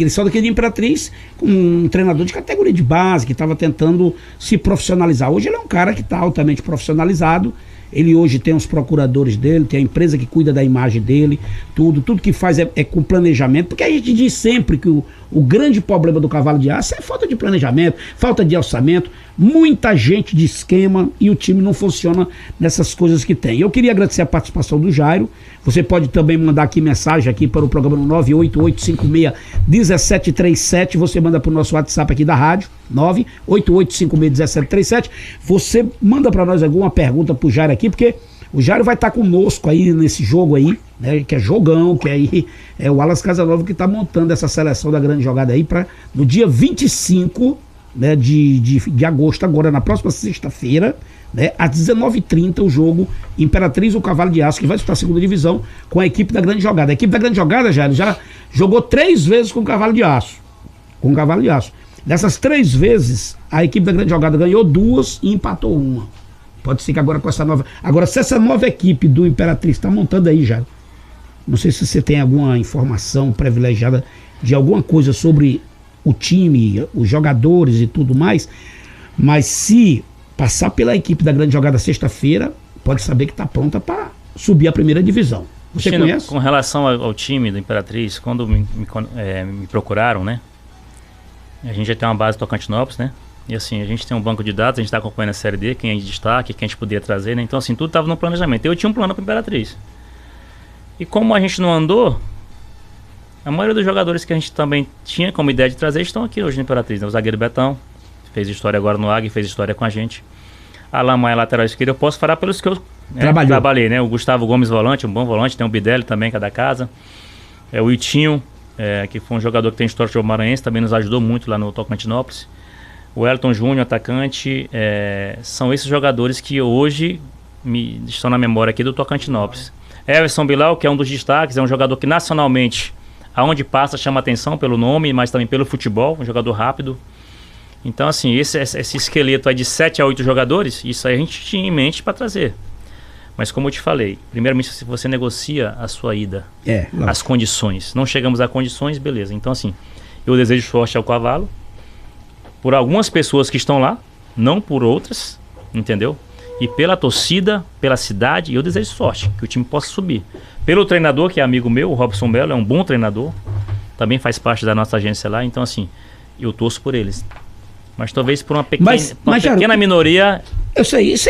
saiu daqui de Imperatriz com um treinador de categoria de base, que estava tentando se profissionalizar. Hoje ele é um cara que está altamente profissionalizado. Ele hoje tem os procuradores dele, tem a empresa que cuida da imagem dele, tudo que faz é com planejamento, porque a gente diz sempre que o grande problema do cavalo de aço é falta de planejamento, falta de orçamento, muita gente de esquema e o time não funciona nessas coisas que tem. Eu queria agradecer a participação do Jairo. Você pode também mandar aqui mensagem aqui para o programa no 988561737, você manda para o nosso WhatsApp aqui da rádio, 988561737, você manda para nós alguma pergunta pro Jairo aqui, porque o Jairo vai estar conosco aí nesse jogo aí, né, que é jogão, que aí é o Wallace Casanova que está montando essa seleção da grande jogada aí para no dia 25, né, de agosto, agora na próxima sexta-feira, né, às 19h30, o jogo Imperatriz, o Cavalo de Aço, que vai disputar a segunda divisão com a equipe da grande jogada. A equipe da grande jogada, Jairo, já jogou 3 vezes com o Cavalo de Aço. Dessas 3 vezes, a equipe da grande jogada ganhou 2 e empatou 1. Pode ser que agora com essa nova... Agora, se essa nova equipe do Imperatriz está montando aí, já, não sei se você tem alguma informação privilegiada de alguma coisa sobre o time, os jogadores e tudo mais, mas se passar pela equipe da grande jogada sexta-feira, pode saber que está pronta para subir a primeira divisão. Você Chino, conhece? Com relação ao time do Imperatriz, quando me procuraram, né? A gente já tem uma base do Tocantinópolis, né? E assim, a gente tem um banco de dados, a gente está acompanhando a Série D, quem é de destaque, quem a gente poderia trazer, né? Então assim, tudo estava no planejamento. Eu tinha um plano para Imperatriz. E como a gente não andou, a maioria dos jogadores que a gente também tinha como ideia de trazer estão aqui hoje no Imperatriz, né? O zagueiro Betão, fez história agora no Águia, fez história com a gente. Alain Maia, lateral esquerdo, eu posso falar pelos que eu trabalhei, né? O Gustavo Gomes, volante, um bom volante, tem o Bidelli também, que é da casa. O Itinho, que foi um jogador que tem história de Maranhense, também nos ajudou muito lá no Tocantinópolis. O Elton Júnior, atacante, são esses jogadores que hoje estão na memória aqui do Tocantinópolis. Everson Bilal, que é um dos destaques, é um jogador que nacionalmente, aonde passa, chama atenção pelo nome, mas também pelo futebol, um jogador rápido. Então, assim, esse esqueleto aí de 7 a 8 jogadores, isso aí a gente tinha em mente para trazer. Mas como eu te falei, primeiramente se você negocia a sua ida, as condições. Não chegamos a condições, beleza. Então, assim, eu desejo sorte ao Cavalo, por algumas pessoas que estão lá, não por outras, entendeu? E pela torcida, pela cidade, eu desejo sorte, que o time possa subir. Pelo treinador, que é amigo meu, o Robson Melo, é um bom treinador, também faz parte da nossa agência lá, então assim, eu torço por eles. Mas talvez por uma pequena minoria... Eu sei, isso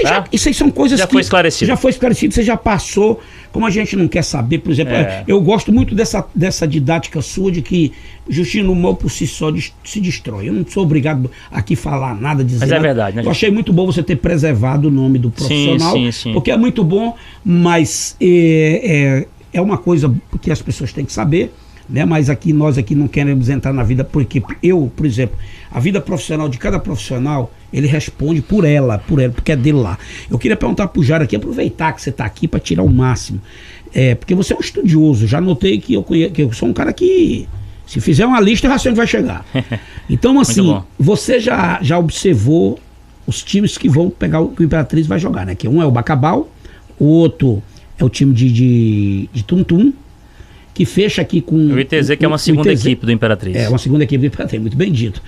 aí são coisas que... foi esclarecido. Já foi esclarecido, você já passou. Como a gente não quer saber, por exemplo, eu gosto muito dessa didática sua de que Justino, o mal por si só se destrói. Eu não sou obrigado aqui falar nada, dizer Mas nada. Verdade, né? Eu achei muito bom você ter preservado o nome do profissional. Sim. Porque é muito bom, mas é uma coisa que as pessoas têm que saber. Né? Mas nós aqui não queremos entrar na vida, porque eu, por exemplo, a vida profissional de cada profissional, ele responde por ela, porque é dele lá. Eu queria perguntar pro Jairo aqui, aproveitar que você está aqui para tirar o máximo. Porque você é um estudioso, já notei que eu sou um cara que, se fizer uma lista, eu já sei onde vai chegar. Então, assim, você já observou os times que vão pegar que o Imperatriz vai jogar, né? Que um é o Bacabal, o outro é o time de Tuntum, que fecha aqui com... O ITZ, que é uma segunda equipe do Imperatriz. É, uma segunda equipe do Imperatriz, muito bem dito.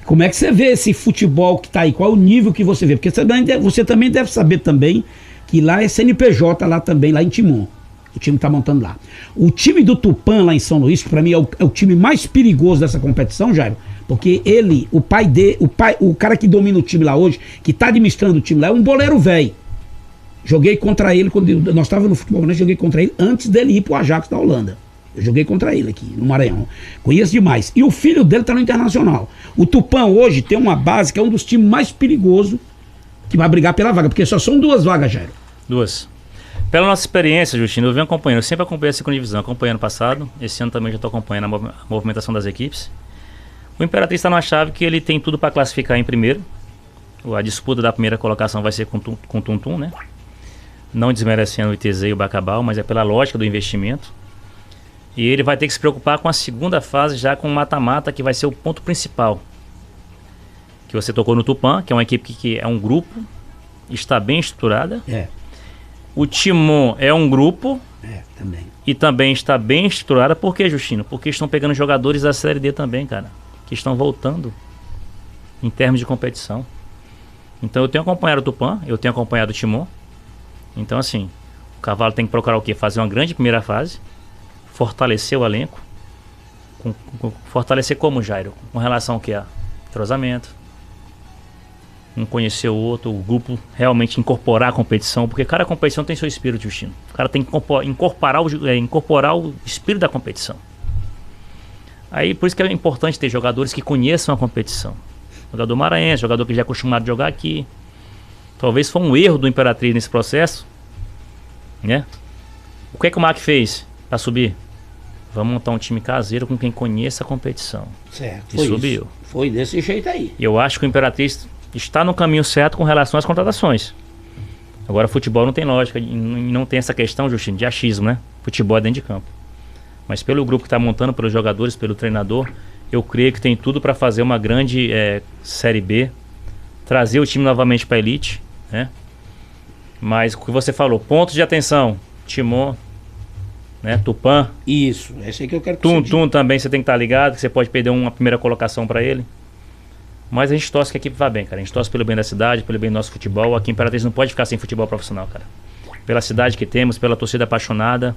Como é que você vê esse futebol que está aí? Qual é o nível que você vê? Porque você também deve saber também que lá é CNPJ, lá também, lá em Timon. O time está montando lá. O time do Tupã, lá em São Luís, que para mim é o time mais perigoso dessa competição, Jairo, porque o cara que domina o time lá hoje, que está administrando o time lá, é um boleiro velho. Joguei contra ele, quando nós estávamos no futebol, né? Joguei contra ele antes dele ir pro Ajax da Holanda. Eu joguei contra ele aqui, no Maranhão. Conheço demais. E o filho dele tá no Internacional. O Tupã hoje tem uma base que é um dos times mais perigosos que vai brigar pela vaga, porque só são 2 vagas, Jairo. 2. Pela nossa experiência, Justino, eu venho acompanhando. Eu sempre acompanhei a segunda divisão. Acompanhei ano passado. Esse ano também já estou acompanhando a movimentação das equipes. O Imperatriz está numa chave que ele tem tudo para classificar em primeiro. A disputa da primeira colocação vai ser com o Tuntum, né? Não desmerecendo o ITZ e o Bacabal, mas é pela lógica do investimento. E ele vai ter que se preocupar com a segunda fase, já com o mata-mata, que vai ser o ponto principal. Que você tocou no Tupã, que é uma equipe que é um grupo, está bem estruturada. O Timon é um grupo. Também. E também está bem estruturada. Por que, Justino? Porque estão pegando jogadores da Série D também, cara. Que estão voltando em termos de competição. Então eu tenho acompanhado o Tupã, eu tenho acompanhado o Timon. Então assim, o Cavalo tem que procurar o quê? Fazer uma grande primeira fase. Fortalecer o elenco. Fortalecer como, Jairo? Com relação ao que? Entrosamento. Um conhecer o outro, o grupo realmente incorporar a competição, porque cada competição tem seu espírito, Justino. O cara tem que incorporar o espírito da competição. Aí por isso que é importante ter jogadores que conheçam a competição. Jogador maranhense, jogador que já é acostumado a jogar aqui. Talvez foi um erro do Imperatriz nesse processo, né? O que é que o MAC fez para subir? Vamos montar um time caseiro com quem conheça a competição. Certo. E subiu. Foi desse jeito aí. Eu acho que o Imperatriz está no caminho certo com relação às contratações. Agora, futebol não tem lógica, não tem essa questão, Justino, de achismo, né? Futebol é dentro de campo. Mas pelo grupo que está montando, pelos jogadores, pelo treinador, eu creio que tem tudo para fazer uma grande Série B, trazer o time novamente para a elite, né? Mas o que você falou, pontos de atenção, Timon, né? Tupã. Isso, esse aí que eu quero que Tuntum também você tem que estar ligado, que você pode perder uma primeira colocação para ele. Mas a gente torce que a equipe vá bem, cara. A gente torce pelo bem da cidade, pelo bem do nosso futebol. Aqui em Imperatriz não pode ficar sem futebol profissional, cara. Pela cidade que temos, pela torcida apaixonada.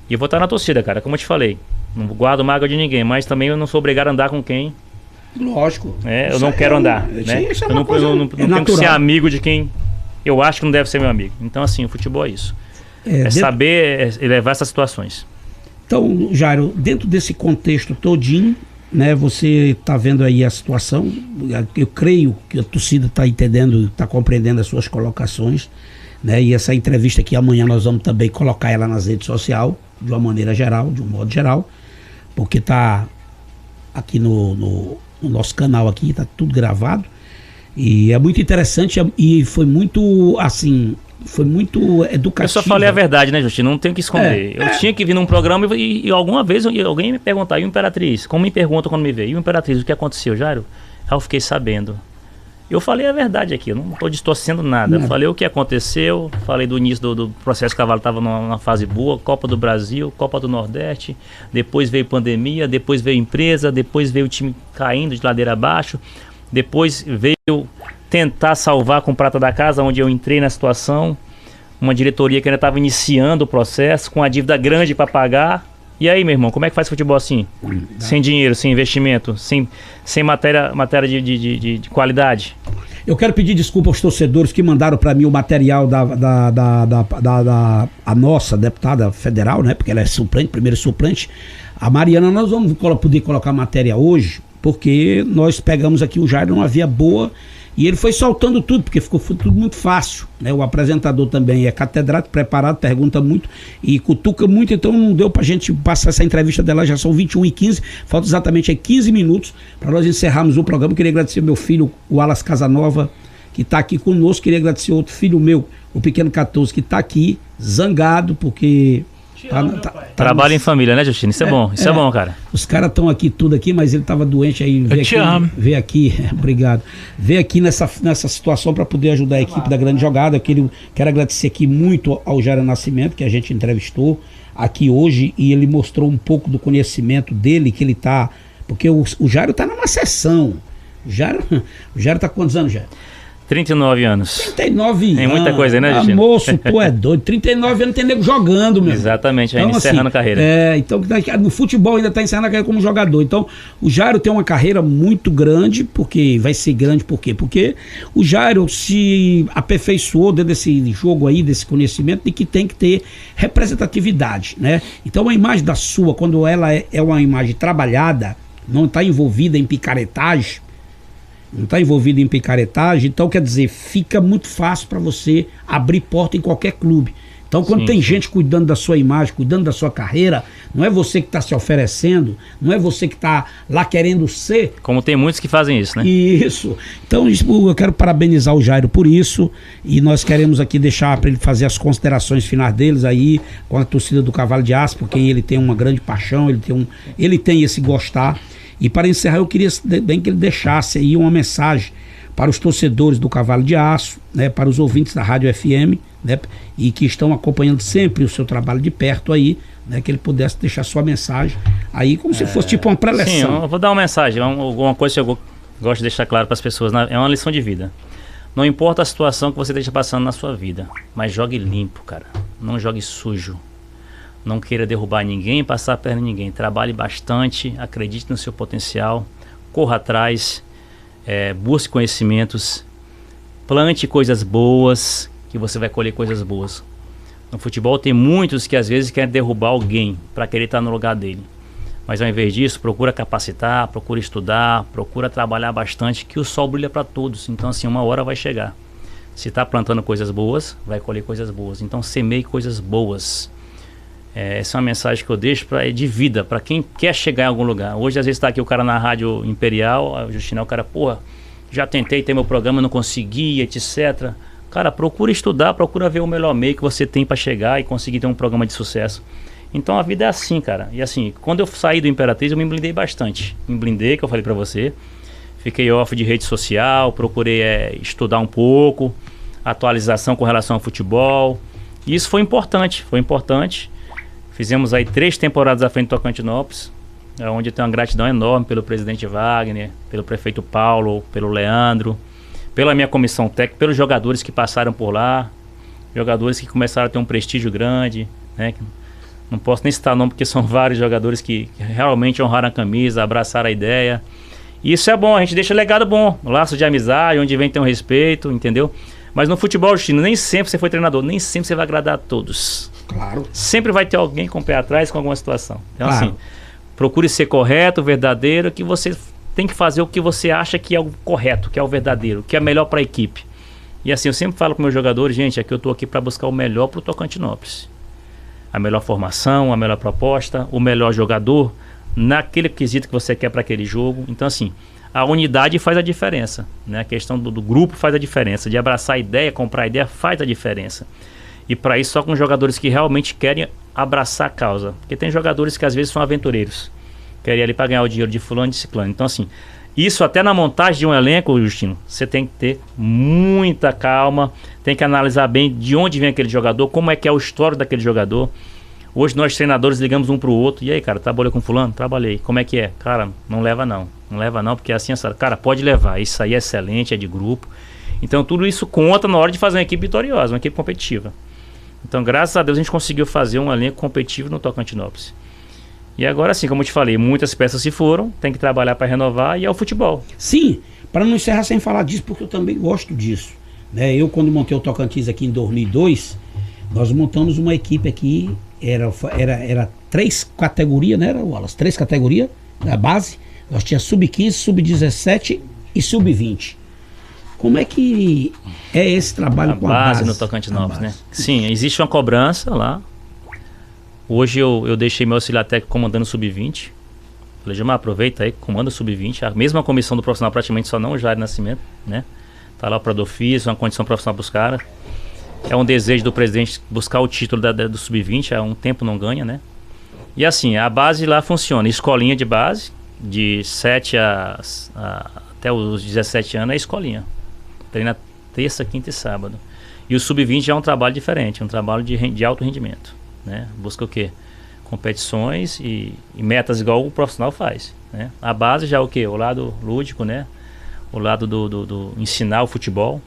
E eu vou estar na torcida, cara, como eu te falei. Não guardo mágoa de ninguém, mas também eu não sou obrigado a andar com quem. Lógico. Eu não quero andar, né? Eu não tenho que ser amigo de quem eu acho que não deve ser meu amigo. Então, assim, o futebol é isso. Saber levar essas situações. Então, Jairo, dentro desse contexto todinho, né, você está vendo aí a situação. Eu creio que a torcida está entendendo, está compreendendo as suas colocações, né? E essa entrevista aqui amanhã nós vamos também colocar ela nas redes sociais, de uma maneira geral, de um modo geral. porque tá aqui no nosso canal aqui, tá tudo gravado. E é muito interessante e foi muito, assim, foi muito educativo. Eu só falei a verdade, né, Justino? Não tenho que esconder. Eu tinha que vir num programa e alguma vez alguém me perguntar, e o Imperatriz? Como me pergunta quando me vê? E o Imperatriz, o que aconteceu, Jairo? Aí eu fiquei sabendo. Eu falei a verdade aqui, eu não estou distorcendo nada. Eu falei o que aconteceu, falei do início do processo, o Cavalo estava numa fase boa, Copa do Brasil, Copa do Nordeste, depois veio pandemia, depois veio empresa, depois veio o time caindo de ladeira abaixo, depois veio tentar salvar com prata da casa, onde eu entrei na situação, uma diretoria que ainda estava iniciando o processo, com a dívida grande para pagar. E aí, meu irmão, como é que faz futebol assim? Sem dinheiro, sem investimento, sem matéria de qualidade? Eu quero pedir desculpa aos torcedores que mandaram para mim o material a nossa deputada federal, né? Porque ela é suplente, primeiro suplente. A Mariana, nós vamos poder colocar matéria hoje, porque nós pegamos aqui o Jairo numa via boa e ele foi soltando tudo, porque foi tudo muito fácil, né? O apresentador também é catedrático, preparado, pergunta muito e cutuca muito, então não deu pra gente passar essa entrevista dela, já são 21h15, falta exatamente 15 minutos para nós encerrarmos o programa. Eu queria agradecer meu filho, o Alas Casanova, que está aqui conosco, queria agradecer outro filho meu, o pequeno 14, que está aqui, zangado, porque... Trabalho em família, né, Justino? Isso é bom, isso é bom, cara. Os caras estão aqui tudo aqui, mas ele estava doente aí. Veio aqui, obrigado. Veio aqui nessa situação para poder ajudar a equipe da Grande Jogada. Quero agradecer aqui muito ao Jairo Nascimento, que a gente entrevistou aqui hoje, e ele mostrou um pouco do conhecimento dele, que ele tá... Porque o Jairo tá numa sessão. O Jairo tá com quantos anos, Jairo? 39 anos. 39 anos. Tem muita coisa aí, né, Justino? Moço, tu é doido. 39 anos tem nego jogando, meu. Exatamente, então, ainda encerrando a carreira. Então no futebol ainda está encerrando a carreira como jogador. Então o Jairo tem uma carreira muito grande, porque vai ser grande por quê? Porque o Jairo se aperfeiçoou dentro desse jogo aí, desse conhecimento, de que tem que ter representatividade, né? Então a imagem da sua, quando ela é uma imagem trabalhada, não está envolvida em picaretagem, então quer dizer, fica muito fácil para você abrir porta em qualquer clube. Então quando tem gente cuidando da sua imagem, cuidando da sua carreira, não é você que está se oferecendo, não é você que está lá querendo ser. Como tem muitos que fazem isso, né? Isso. Então eu quero parabenizar o Jairo por isso, e nós queremos aqui deixar para ele fazer as considerações finais deles aí com a torcida do Cavalo de Aço, porque ele tem uma grande paixão, ele tem esse gostar. E para encerrar, eu queria bem que ele deixasse aí uma mensagem para os torcedores do Cavalo de Aço, né, para os ouvintes da Rádio FM, né, e que estão acompanhando sempre o seu trabalho de perto aí, né, que ele pudesse deixar sua mensagem aí, como se fosse tipo uma preleção. Sim, eu vou dar uma mensagem, alguma coisa que eu gosto de deixar claro para as pessoas, é uma lição de vida. Não importa a situação que você esteja passando na sua vida, mas jogue limpo, cara. Não jogue sujo. Não queira derrubar ninguém, passar a perna em ninguém. Trabalhe bastante, acredite no seu potencial, corra atrás, busque conhecimentos, plante coisas boas, que você vai colher coisas boas. No futebol tem muitos que às vezes querem derrubar alguém para querer estar no lugar dele. Mas ao invés disso, procura capacitar, procura estudar, procura trabalhar bastante, que o sol brilha para todos. Então assim, uma hora vai chegar. Se está plantando coisas boas, vai colher coisas boas. Então semeie coisas boas. Essa é uma mensagem que eu deixo de vida, para quem quer chegar em algum lugar. Hoje, às vezes, está aqui o cara na Rádio Imperial, a Justina, o cara, porra, já tentei ter meu programa, não consegui, etc. Cara, procura estudar, procura ver o melhor meio que você tem para chegar e conseguir ter um programa de sucesso. Então, a vida é assim, cara. E assim, quando eu saí do Imperatriz, eu me blindei bastante. Me blindei, que eu falei para você. Fiquei off de rede social, procurei estudar um pouco, atualização com relação ao futebol. E isso foi importante, Fizemos aí 3 temporadas à frente do Tocantinópolis, onde eu tenho uma gratidão enorme pelo presidente Wagner, pelo prefeito Paulo, pelo Leandro, pela minha comissão técnica, pelos jogadores que passaram por lá, jogadores que começaram a ter um prestígio grande, né? Não posso nem citar nome porque são vários jogadores que realmente honraram a camisa, abraçaram a ideia. E isso é bom, a gente deixa legado bom, laço de amizade, onde vem tem um respeito, entendeu? Mas no futebol, Justino, nem sempre você foi treinador, nem sempre você vai agradar a todos. Claro. Sempre vai ter alguém com o pé atrás com alguma situação. Então, claro, assim, procure ser correto, verdadeiro, que você tem que fazer o que você acha que é o correto, que é o verdadeiro, que é melhor para a equipe. E assim, eu sempre falo com meus jogadores, gente, é que eu estou aqui para buscar o melhor para o Tocantinópolis. A melhor formação, a melhor proposta, o melhor jogador naquele quesito que você quer para aquele jogo. Então, assim, a unidade faz a diferença, né? A questão do grupo faz a diferença, de abraçar a ideia, comprar a ideia faz a diferença. E para isso só com jogadores que realmente querem abraçar a causa. Porque tem jogadores que às vezes são aventureiros, querem ir ali para ganhar o dinheiro de fulano e de ciclano. Então, assim, isso até na montagem de um elenco, Justino, você tem que ter muita calma, tem que analisar bem de onde vem aquele jogador, como é que é o histórico daquele jogador. Hoje nós treinadores ligamos um pro outro, e aí, cara, trabalhou com fulano? Trabalhei. Como é que é? Cara, não leva não, porque assim, cara, pode levar, isso aí é excelente, é de grupo. Então tudo isso conta na hora de fazer uma equipe vitoriosa, uma equipe competitiva. Então, graças a Deus, a gente conseguiu fazer um elenco competitivo no Tocantinópolis. E agora, assim, como eu te falei, muitas peças se foram, tem que trabalhar para renovar, e é o futebol. Sim, para não encerrar sem falar disso, porque eu também gosto disso, né? Eu, quando montei o Tocantins aqui em 2002, nós montamos uma equipe aqui, era 3 categorias, né, Wallace? 3 categorias da base. Nós tínhamos sub-15, sub-17 e sub-20. Como é que é esse trabalho com a base no Tocantinópolis, né? Sim, existe uma cobrança lá. Hoje eu deixei meu auxiliar técnico comandando o sub-20. Falei, Gilmar, aproveita aí, comanda o sub-20. A mesma comissão do profissional, praticamente só não o Jair Nascimento, né? Tá lá o Prodofis, uma condição profissional pros caras. É um desejo do presidente buscar o título do sub-20, há um tempo não ganha, né? E assim, a base lá funciona, escolinha de base, de 7 até os 17 anos é escolinha. Treina terça, quinta e sábado. E o sub-20 já é um trabalho diferente, um trabalho de alto rendimento, né? Busca o quê? Competições e metas igual o profissional faz, né? A base já é o quê? O lado lúdico, né? O lado do ensinar o futebol.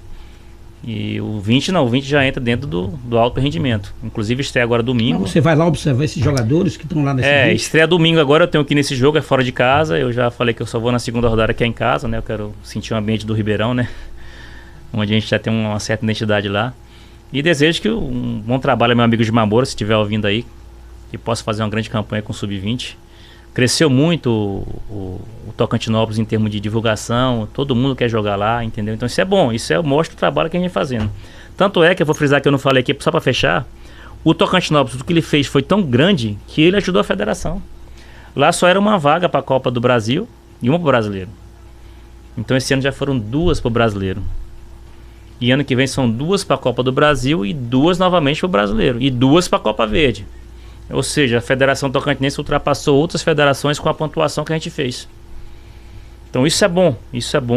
E o 20 não, o 20 já entra dentro do alto rendimento. Inclusive estreia agora domingo. Mas você vai lá observar esses jogadores que estão lá nesse jogo? Estreia domingo agora, eu tenho que ir nesse jogo, é fora de casa. Eu já falei que eu só vou na segunda rodada que é em casa, né? Eu quero sentir o ambiente do Ribeirão, né? Onde a gente já tem uma certa identidade lá. E desejo que um bom trabalho, meu amigo de Mamora, se estiver ouvindo aí, que possa fazer uma grande campanha com o Sub-20. Cresceu muito o Tocantinópolis em termos de divulgação, todo mundo quer jogar lá, entendeu? Então isso é bom, mostra o trabalho que a gente vem fazendo. Tanto é que eu vou frisar que eu não falei aqui, só para fechar, o Tocantinópolis, o que ele fez foi tão grande que ele ajudou a federação. Lá só era uma vaga para a Copa do Brasil e uma para o brasileiro. Então esse ano já foram 2 para o brasileiro. E ano que vem são 2 para a Copa do Brasil e 2 novamente para o brasileiro. E 2 para a Copa Verde. Ou seja, a Federação Tocantinense ultrapassou outras federações com a pontuação que a gente fez. Então isso é bom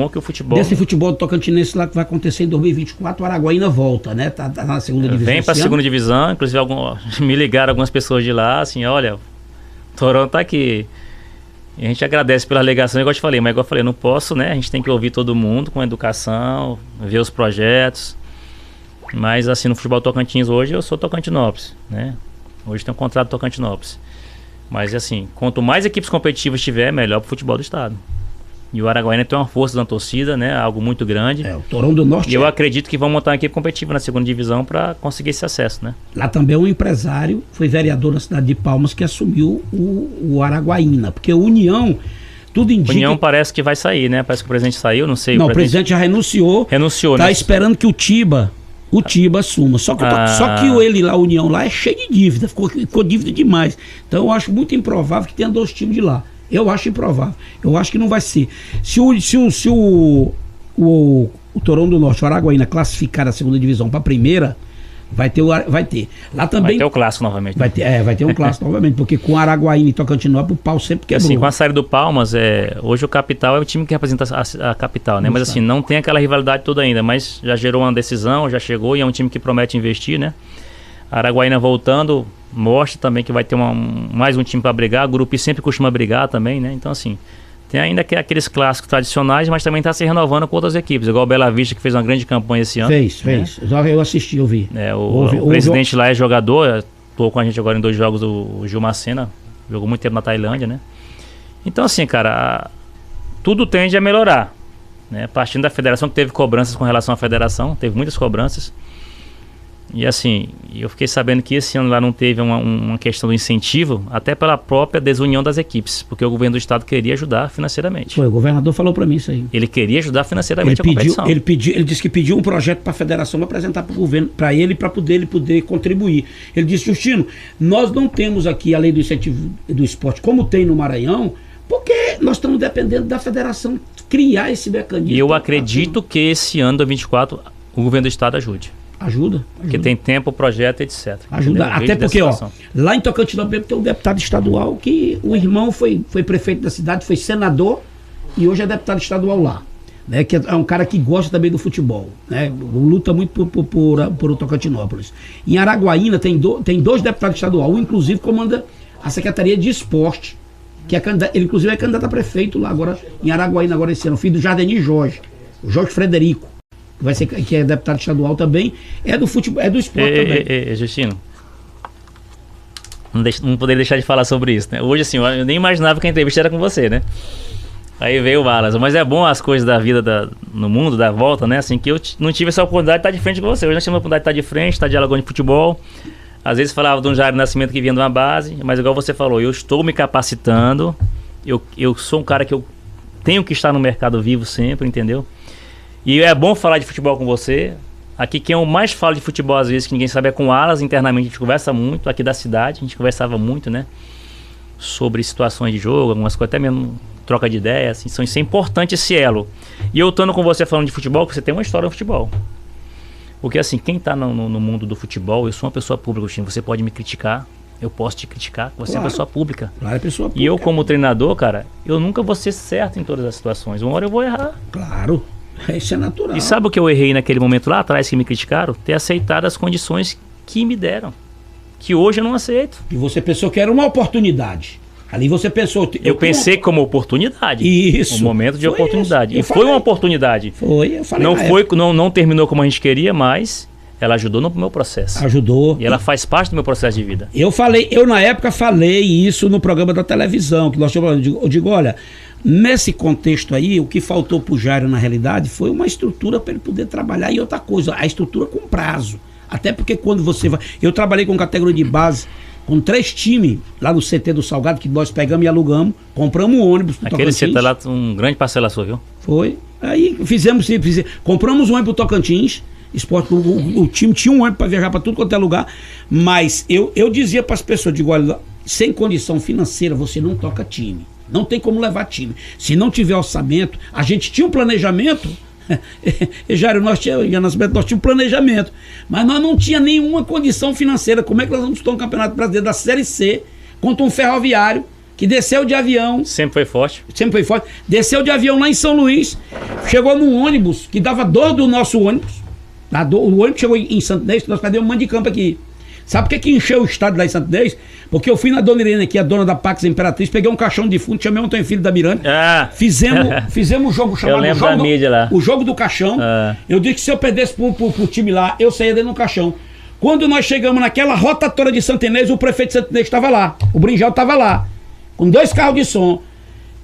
que o futebol... Desse futebol do Tocantinense lá que vai acontecer em 2024, o Araguaína volta, né? Tá na segunda divisão. Vem para a segunda divisão, inclusive me ligaram algumas pessoas de lá, assim, olha, Toronto tá aqui. E a gente agradece pela alegação, igual eu te falei, mas igual eu falei, não posso, né? A gente tem que ouvir todo mundo com educação, ver os projetos. Mas assim, no futebol Tocantins hoje, eu sou Tocantinópolis, né? Hoje tem um contrato do Tocantinópolis. Mas assim, quanto mais equipes competitivas tiver, melhor para o futebol do estado. E o Araguaína tem uma força na torcida, né? Algo muito grande. O Torão do Norte. E eu acredito que vão montar uma equipe competitiva na segunda divisão para conseguir esse acesso, né? Lá também um empresário, foi vereador na cidade de Palmas, que assumiu o Araguaína. Porque o União, tudo indica... União parece que vai sair, né? Parece que o presidente saiu, não sei. Não, o presidente já renunciou. Renunciou, né? Tá esperando que o Tiba assuma. Só que ele lá, a União lá, é cheio de dívida. Ficou dívida demais. Então eu acho muito improvável que tenha 2 times de lá. Eu acho improvável. Eu acho que não vai ser. Se o Torão do Norte, o Araguaína, classificar a segunda divisão para a primeira, vai ter. Lá também. Vai ter o clássico novamente. Vai ter um clássico novamente, porque com Araguaína e Tocantinópolis, o pau sempre quebrou. Assim, com a série do Palmas, hoje o Capital é o time que representa a capital, né? Mas assim, não tem aquela rivalidade toda ainda, mas já gerou uma decisão, já chegou e é um time que promete investir, né? A Araguaína voltando, mostra também que vai ter mais um time para brigar. O Grupo sempre costuma brigar também, né? Então assim, tem ainda aqueles clássicos tradicionais, mas também está se renovando com outras equipes, igual o Bela Vista, que fez uma grande campanha esse ano. Fez. Eu assisti, eu vi. O presidente lá é jogador, estou com a gente agora em 2 jogos, o Gilmar Sena, jogou muito tempo na Tailândia, né? Então assim, cara, tudo tende a melhorar, né? Partindo da federação, que teve cobranças com relação à federação, teve muitas cobranças. E assim, eu fiquei sabendo que esse ano lá não teve uma questão do incentivo, até pela própria desunião das equipes, porque o governo do estado queria ajudar financeiramente. Foi, o governador falou para mim isso aí. Ele queria ajudar financeiramente a competição. Ele disse que pediu um projeto para a federação apresentar para o governo, para ele poder contribuir. Ele disse: Justino, nós não temos aqui a lei do incentivo do esporte como tem no Maranhão, porque nós estamos dependendo da federação criar esse mecanismo. E eu acredito que esse ano, 2024, o governo do estado ajude. Ajuda. Porque tem tempo, projeto, etc. Ajuda, até porque, lá em Tocantins tem um deputado estadual que o irmão foi prefeito da cidade, foi senador e hoje é deputado estadual lá. Né, que é um cara que gosta também do futebol, né, luta muito por Tocantinópolis. Em Araguaína tem dois deputados estaduais, um inclusive comanda a Secretaria de Esporte, que ele inclusive é candidato a prefeito lá agora, em Araguaína, agora esse ano, filho do Jardim Jorge Frederico. Que é deputado estadual também, é do futebol, é do esporte também. Justino, não poderia deixar de falar sobre isso, né? Hoje, assim, eu nem imaginava que a entrevista era com você, né? Aí veio o Wallace, mas é bom as coisas da vida no mundo, da volta, né? Assim, que eu não tive essa oportunidade de estar de frente com você. Hoje nós tivemos a oportunidade de estar de frente, estar dialogando de futebol. Às vezes falava de um Jair Nascimento que vinha de uma base, mas igual você falou, eu estou me capacitando, eu sou um cara que eu tenho que estar no mercado vivo sempre, entendeu? E é bom falar de futebol com você. Aqui quem eu mais falo de futebol às vezes, que ninguém sabe, é com o Alas. Internamente a gente conversa muito, aqui da cidade a gente conversava muito, né? Sobre situações de jogo, algumas coisas, até mesmo troca de ideias, assim, isso é importante, esse elo. E eu estando com você falando de futebol, que você tem uma história no futebol. Porque assim, quem está no mundo do futebol, eu sou uma pessoa pública, você pode me criticar, eu posso te criticar, você é uma pessoa pública. Claro, é pessoa pública. E eu como treinador, cara, eu nunca vou ser certo em todas as situações. Uma hora eu vou errar. Claro. Isso é natural. E sabe o que eu errei naquele momento lá atrás que me criticaram? Ter aceitado as condições que me deram. Que hoje eu não aceito. E você pensou que era uma oportunidade. Ali você pensou... Eu pensei como oportunidade. Isso. Um momento de oportunidade. E foi uma oportunidade. Eu falei. Não terminou como a gente queria, mas ela ajudou no meu processo. Ajudou. E ela faz parte do meu processo de vida. Eu na época falei isso no programa da televisão, que nós chamamos, eu digo, olha... Nesse contexto aí, o que faltou pro Jairo, na realidade, foi uma estrutura para ele poder trabalhar. E outra coisa, a estrutura com prazo. Até porque quando você vai... Eu trabalhei com categoria de base, com 3 times, lá no CT do Salgado, que nós pegamos e alugamos, compramos um ônibus pro Tocantins. Aquele CT lá, um grande parcela sua, viu? Foi. Aí compramos um ônibus pro Tocantins, esporte, o time tinha um ônibus para viajar para tudo quanto é lugar, mas eu dizia para as pessoas, digo, olha, sem condição financeira você não toca time. Não tem como levar time. Se não tiver orçamento, a gente tinha um planejamento. Jário, nós tínhamos um planejamento. Mas nós não tinha nenhuma condição financeira. Como é que nós vamos disputar um campeonato brasileiro da Série C contra um Ferroviário que desceu de avião? Sempre foi forte. Desceu de avião lá em São Luís. Chegou num ônibus que dava dor do nosso ônibus. O ônibus chegou em Santo Inês, nós perdemos um mando de campo aqui. Sabe por que encheu o estádio lá em Santo Inês? Porque eu fui na Dona Irene aqui, a dona da Pax Imperatriz, peguei um caixão de fundo, chamei o Antônio Filho da Miranda, fizemos um jogo chamado o jogo do caixão. Eu disse que se eu perdesse pro time lá, eu saía dentro do caixão. Quando nós chegamos naquela rotatória de Santo Inês, o prefeito de Santo Inês estava lá, o Brinjal estava lá, com 2 carros de som.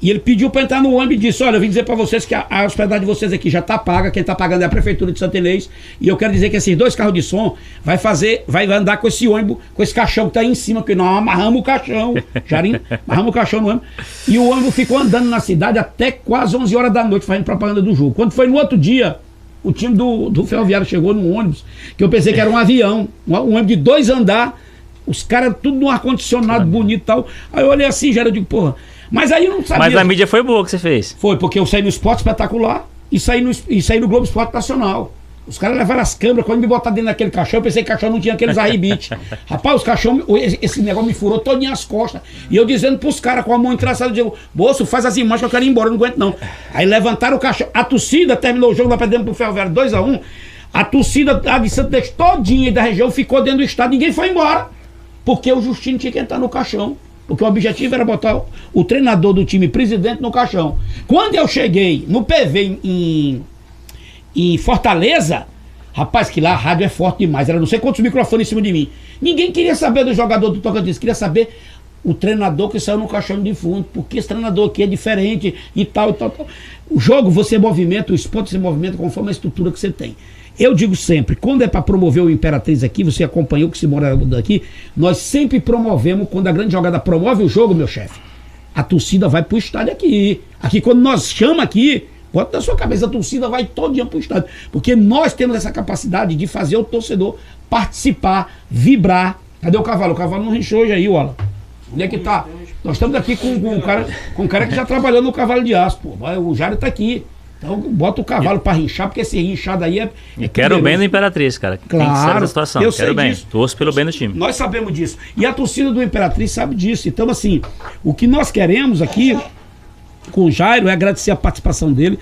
E ele pediu para entrar no ônibus e disse, olha, eu vim dizer para vocês que a hospedagem de vocês aqui já está paga, quem está pagando é a prefeitura de Santo Inês, e eu quero dizer que esses 2 carros de som vai andar com esse ônibus, com esse caixão que está aí em cima, porque nós amarramos o caixão, amarramos o caixão no ônibus, e o ônibus ficou andando na cidade até quase 11 horas da noite fazendo propaganda do jogo. Quando foi no outro dia, o time do Ferroviário chegou num ônibus, que eu pensei que era um avião, um ônibus de 2 andares, os caras tudo no ar-condicionado bonito e tal. Aí eu olhei assim, já eu digo, porra. Mas aí eu não sabia. Mas a mídia foi boa que você fez. Foi, porque eu saí no Esporte Espetacular e saí no Globo Esporte Nacional. Os caras levaram as câmeras, quando me botaram dentro daquele caixão, eu pensei que o caixão não tinha aqueles arribite. Rapaz, os caixão, esse negócio me furou todinho as costas. E eu dizendo pros caras com a mão entraçada, eu digo, moço, faz as imagens que eu quero ir embora, eu não aguento não. Aí levantaram o caixão, a torcida terminou o jogo, nós perdemos pro Ferroviário 2-1. A torcida de Santo Inês todinha da região ficou dentro do estádio, ninguém foi embora. Porque o Justino tinha que entrar no caixão. Porque o objetivo era botar o treinador do time presidente no caixão. Quando eu cheguei no PV em Fortaleza, rapaz, que lá a rádio é forte demais. Era não sei quantos microfones em cima de mim. Ninguém queria saber do jogador do Tocantins, queria saber o treinador que saiu no caixão de fundo. Porque esse treinador aqui é diferente e tal, e tal, tal. O jogo você movimenta, o esporte você movimenta conforme a estrutura que você tem. Eu digo sempre, quando é para promover o Imperatriz aqui, você acompanhou que se mora daqui, nós sempre promovemos, quando a grande jogada promove o jogo, meu chefe, a torcida vai pro estádio aqui. Aqui, quando nós chamamos aqui, bota na sua cabeça, a torcida vai todo dia pro estádio. Porque nós temos essa capacidade de fazer o torcedor participar, vibrar. Cadê o cavalo? O cavalo não rinchou hoje aí, Alan. Onde é que tá? Nós estamos aqui com um cara que já trabalhou no cavalo de aço, pô. O Jário tá aqui. Então bota o cavalo pra rinchar, porque esse rinchado aí é e quero o bem do Imperatriz, cara. Claro, tem que ser essa situação. Eu quero sei bem. disso. Torço pelo bem do time. Nós sabemos disso. E a torcida do Imperatriz sabe disso. Então, assim, o que nós queremos aqui com o Jairo é agradecer a participação dele.